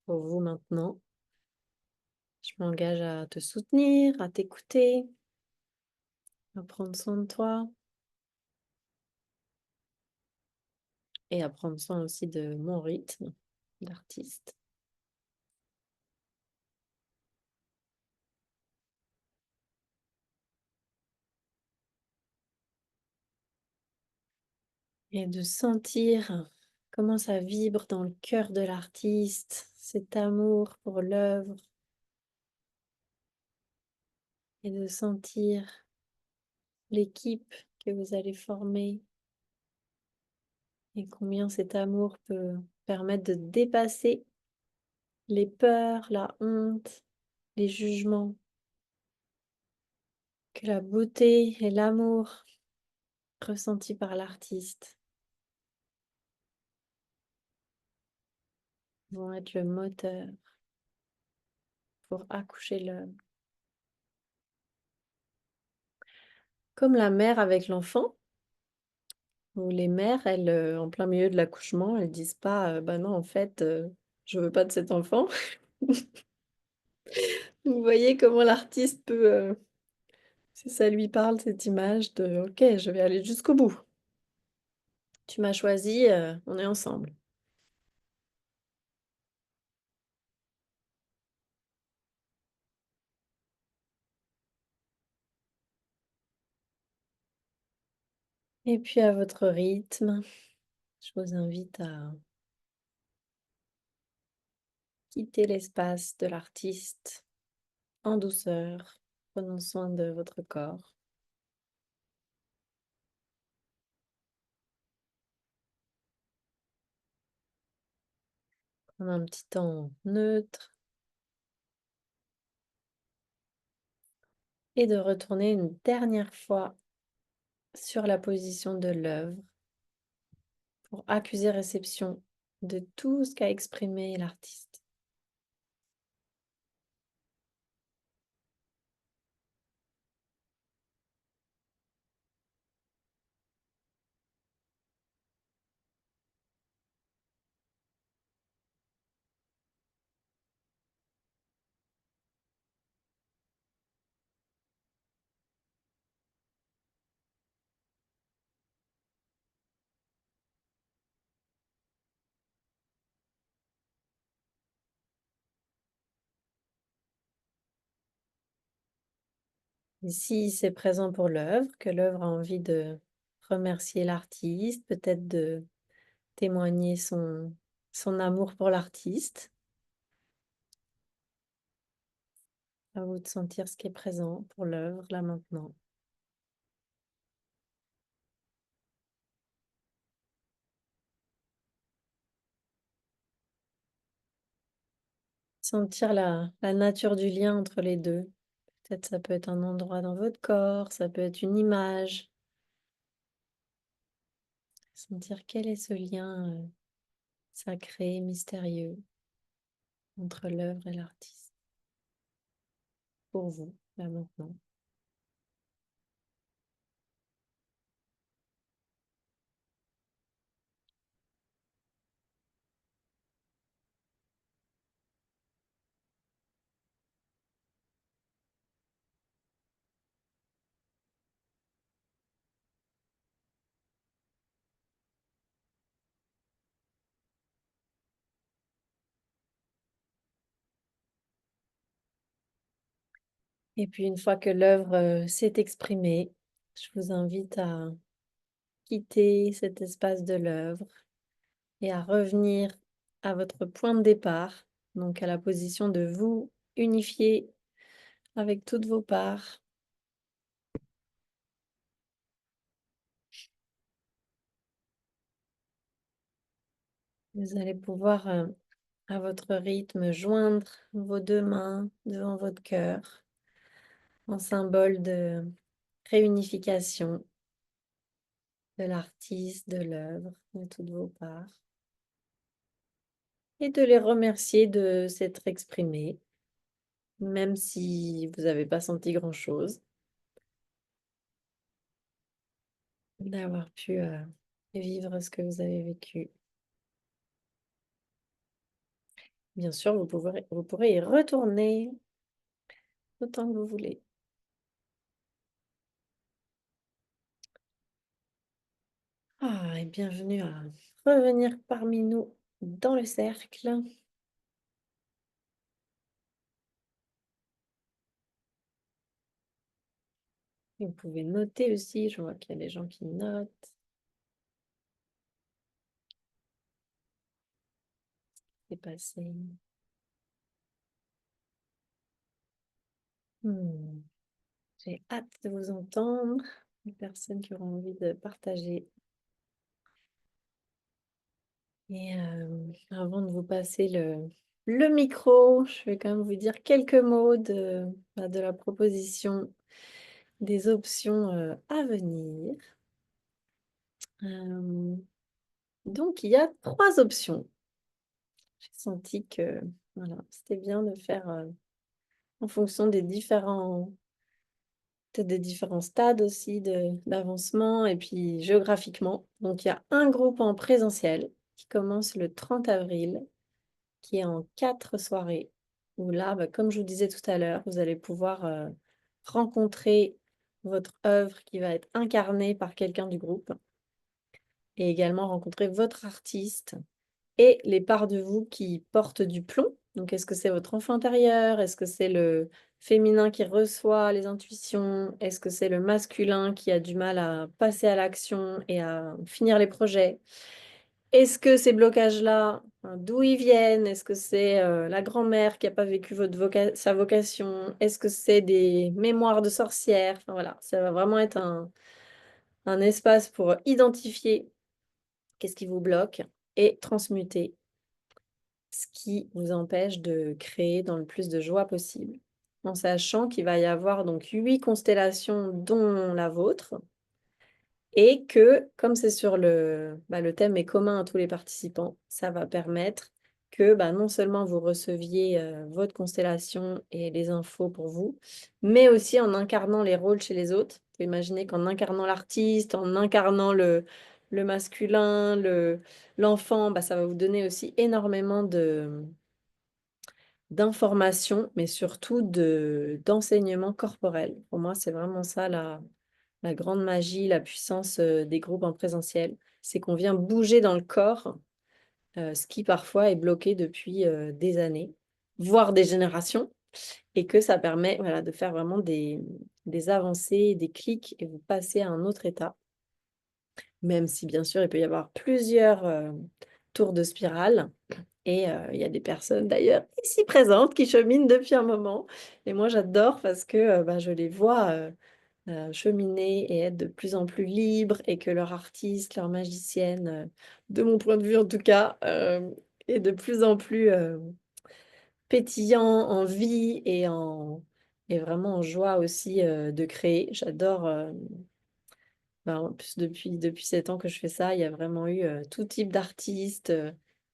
pour vous maintenant, je m'engage à te soutenir, à t'écouter, à prendre soin de toi et à prendre soin aussi de mon rythme d'artiste. Et de sentir comment ça vibre dans le cœur de l'artiste, cet amour pour l'œuvre, et de sentir l'équipe que vous allez former et combien cet amour peut permettre de dépasser les peurs, la honte, les jugements, que la beauté et l'amour ressentis par l'artiste vont être le moteur pour accoucher l'œuvre. Comme la mère avec l'enfant, où les mères, elles, en plein milieu de l'accouchement, elles disent pas, bah non, en fait, je veux pas de cet enfant. Vous voyez comment l'artiste peut, si ça lui parle, cette image de, ok, je vais aller jusqu'au bout. Tu m'as choisi, on est ensemble. Et puis à votre rythme, je vous invite à quitter l'espace de l'artiste en douceur, prenant soin de votre corps. Prendre un petit temps neutre et de retourner une dernière fois sur la position de l'œuvre pour accuser réception de tout ce qu'a exprimé l'artiste. Et si c'est présent pour l'œuvre, que l'œuvre a envie de remercier l'artiste, peut-être de témoigner son amour pour l'artiste, à vous de sentir ce qui est présent pour l'œuvre là maintenant. Sentir la nature du lien entre les deux. Peut-être ça peut être un endroit dans votre corps, ça peut être une image. Sentir quel est ce lien sacré, mystérieux entre l'œuvre et l'artiste. Pour vous, là maintenant. Et puis une fois que l'œuvre s'est exprimée, je vous invite à quitter cet espace de l'œuvre et à revenir à votre point de départ, donc à la position de vous unifié avec toutes vos parts. Vous allez pouvoir, à votre rythme, joindre vos deux mains devant votre cœur en symbole de réunification de l'artiste, de l'œuvre, de toutes vos parts, et de les remercier de s'être exprimés, même si vous n'avez pas senti grand-chose, d'avoir pu vivre ce que vous avez vécu. Bien sûr, vous pourrez y retourner autant que vous voulez. Ah, et bienvenue à revenir parmi nous dans le cercle. Vous pouvez noter aussi, je vois qu'il y a des gens qui notent. C'est passé. Hmm, J'ai hâte de vous entendre, les personnes qui auront envie de partager. Et avant de vous passer le micro, je vais quand même vous dire quelques mots de la proposition des options à venir. Euh, donc, il y a 3 options. J'ai senti que voilà, c'était bien de faire en fonction des peut-être des différents stades aussi d'avancement et puis géographiquement. Donc, il y a un groupe en présentiel qui commence le 30 avril, qui est en 4 soirées, où là, bah, comme je vous disais tout à l'heure, vous allez pouvoir rencontrer votre œuvre qui va être incarnée par quelqu'un du groupe et également rencontrer votre artiste et les parts de vous qui portent du plomb. Donc, est-ce que c'est votre enfant intérieur? Est-ce que c'est le féminin qui reçoit les intuitions? Est-ce que c'est le masculin qui a du mal à passer à l'action et à finir les projets? Est-ce que ces blocages-là, hein, d'où ils viennent? Est-ce que c'est la grand-mère qui n'a pas vécu sa vocation? Est-ce que c'est des mémoires de sorcières? Enfin, voilà, ça va vraiment être un espace pour identifier qu'est-ce qui vous bloque et transmuter ce qui vous empêche de créer dans le plus de joie possible. en sachant qu'il va y avoir donc 8 constellations, dont la vôtre, et que comme c'est sur le thème est commun à tous les participants, ça va permettre que non seulement vous receviez votre constellation et les infos pour vous, mais aussi en incarnant les rôles chez les autres. Vous pouvez imaginer qu'en incarnant l'artiste, en incarnant le masculin, l'enfant, ça va vous donner aussi énormément d'informations, mais surtout d'enseignement corporel. Pour moi, c'est vraiment ça la grande magie, la puissance des groupes en présentiel. C'est qu'on vient bouger dans le corps, ce qui parfois est bloqué depuis des années, voire des générations, et que ça permet voilà, de faire vraiment des avancées, des clics, et vous passez à un autre état, même si bien sûr il peut y avoir plusieurs tours de spirale. Et il y a des personnes d'ailleurs ici présentes qui cheminent depuis un moment. Et moi, j'adore parce que je les vois cheminer et être de plus en plus libres et que leur artiste, leur magicienne, de mon point de vue en tout cas, est de plus en plus pétillant en vie et vraiment en joie aussi de créer. J'adore. En plus, depuis 7 ans que je fais ça, il y a vraiment eu tout type d'artistes,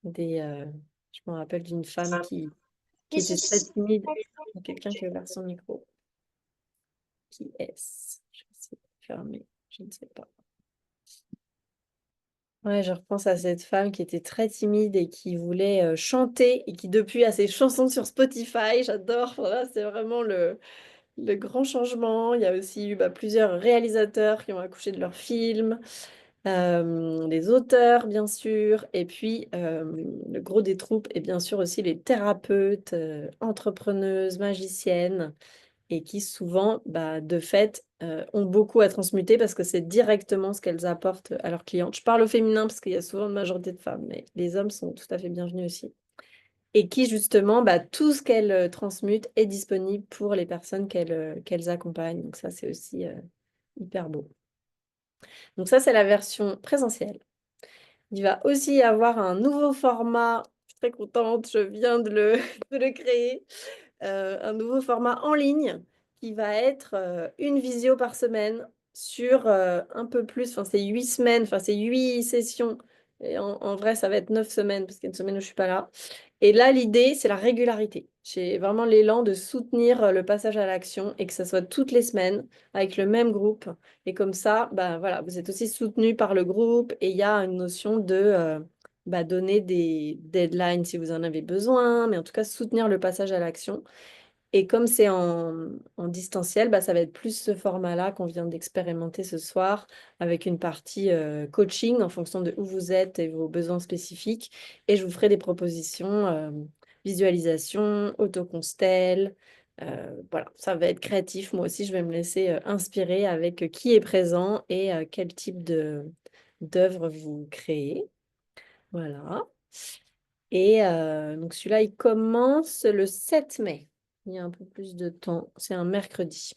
je me rappelle d'une femme qui était très timide. Il y a quelqu'un qui a ouvert son micro. Qui est-ce? Je sais fermer, je ne sais pas. Ouais, je repense à cette femme qui était très timide et qui voulait chanter et qui depuis a ses chansons sur Spotify. J'adore. Voilà, c'est vraiment le grand changement. Il y a aussi eu plusieurs réalisateurs qui ont accouché de leurs films. Les auteurs, bien sûr, et puis le gros des troupes, et bien sûr aussi les thérapeutes, entrepreneuses, magiciennes, et qui souvent, de fait, ont beaucoup à transmuter parce que c'est directement ce qu'elles apportent à leurs clientes. Je parle au féminin parce qu'il y a souvent une majorité de femmes, mais les hommes sont tout à fait bienvenus aussi. Et qui, justement, tout ce qu'elles transmutent est disponible pour les personnes qu'elles accompagnent. Donc ça, c'est aussi hyper beau. Donc ça, c'est la version présentielle. Il va aussi y avoir un nouveau format, je suis très contente, je viens de le, de le créer, un nouveau format en ligne qui va être une visio par semaine sur un peu plus, enfin c'est 8 semaines, enfin c'est 8 sessions, et en vrai ça va être 9 semaines parce qu'il y a une semaine où je ne suis pas là. Et là l'idée c'est la régularité. J'ai vraiment l'élan de soutenir le passage à l'action et que ça soit toutes les semaines avec le même groupe. Et comme ça, voilà, vous êtes aussi soutenu par le groupe et il y a une notion de donner des deadlines si vous en avez besoin, mais en tout cas soutenir le passage à l'action. Et comme c'est en distanciel, ça va être plus ce format-là qu'on vient d'expérimenter ce soir, avec une partie coaching en fonction de où vous êtes et vos besoins spécifiques. Et je vous ferai des propositions, visualisation, autoconstel. Voilà, ça va être créatif. Moi aussi, je vais me laisser inspirer avec qui est présent et quel type d'œuvre vous créez. Voilà. Et donc celui-là, il commence le 7 mai. Il y a un peu plus de temps. C'est un mercredi.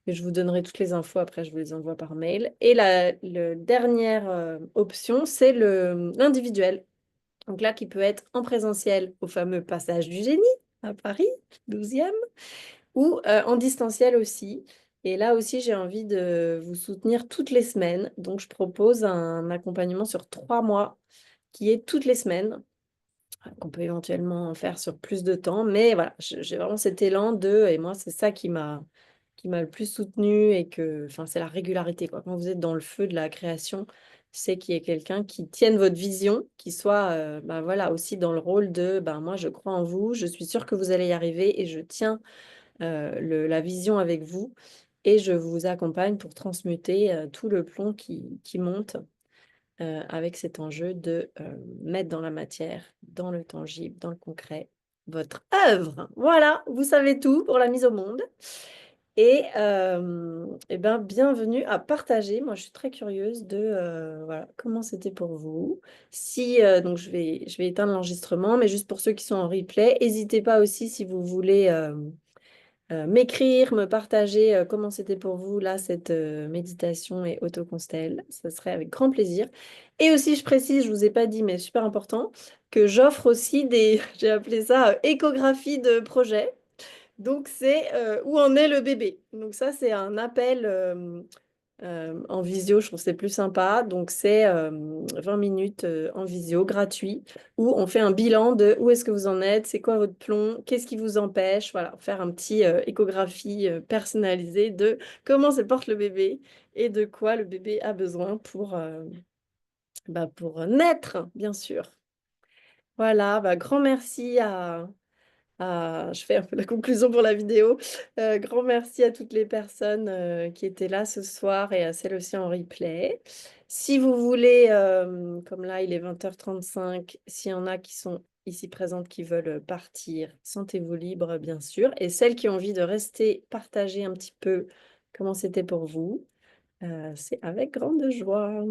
Et je vous donnerai toutes les infos après, je vous les envoie par mail. Et la dernière option, c'est l'individuel. Donc là, qui peut être en présentiel au fameux Passage du Génie à Paris, 12e, ou en distanciel aussi. Et là aussi, j'ai envie de vous soutenir toutes les semaines. Donc, je propose un accompagnement sur 3 mois qui est toutes les semaines qu'on peut éventuellement faire sur plus de temps. Mais voilà, j'ai vraiment cet élan et moi, c'est ça qui m'a le plus soutenu et enfin, c'est la régularité, quoi. Quand vous êtes dans le feu de la création, c'est qu'il y ait quelqu'un qui tienne votre vision, qui soit, voilà, aussi dans le rôle de, moi, je crois en vous, je suis sûre que vous allez y arriver et je tiens la vision avec vous et je vous accompagne pour transmuter tout le plomb qui monte avec cet enjeu de mettre dans la matière, dans le tangible, dans le concret, votre œuvre. Voilà, vous savez tout pour la mise au monde. Et, bienvenue à partager. Moi, je suis très curieuse de voilà, comment c'était pour vous. Si, donc, je vais éteindre l'enregistrement, mais juste pour ceux qui sont en replay, n'hésitez pas aussi si vous voulez m'écrire, me partager comment c'était pour vous, là, cette méditation et autoconstel. Ça serait avec grand plaisir. Et aussi, je précise, je ne vous ai pas dit, mais super important, que j'offre aussi j'ai appelé ça échographie de projet. Donc, c'est où en est le bébé. Donc, ça, c'est un appel en visio, je trouve que c'est plus sympa. Donc, c'est 20 minutes en visio, gratuit, où on fait un bilan de où est-ce que vous en êtes, c'est quoi votre plomb, qu'est-ce qui vous empêche. Voilà, faire un petit échographie personnalisée de comment se porte le bébé et de quoi le bébé a besoin pour naître, bien sûr. Voilà, grand merci je fais un peu la conclusion pour la vidéo. Grand merci à toutes les personnes qui étaient là ce soir et à celles aussi en replay. Si vous voulez, comme là il est 20h35, s'il y en a qui sont ici présentes qui veulent partir, sentez-vous libre bien sûr. Et celles qui ont envie de rester, partager un petit peu comment c'était pour vous, c'est avec grande joie.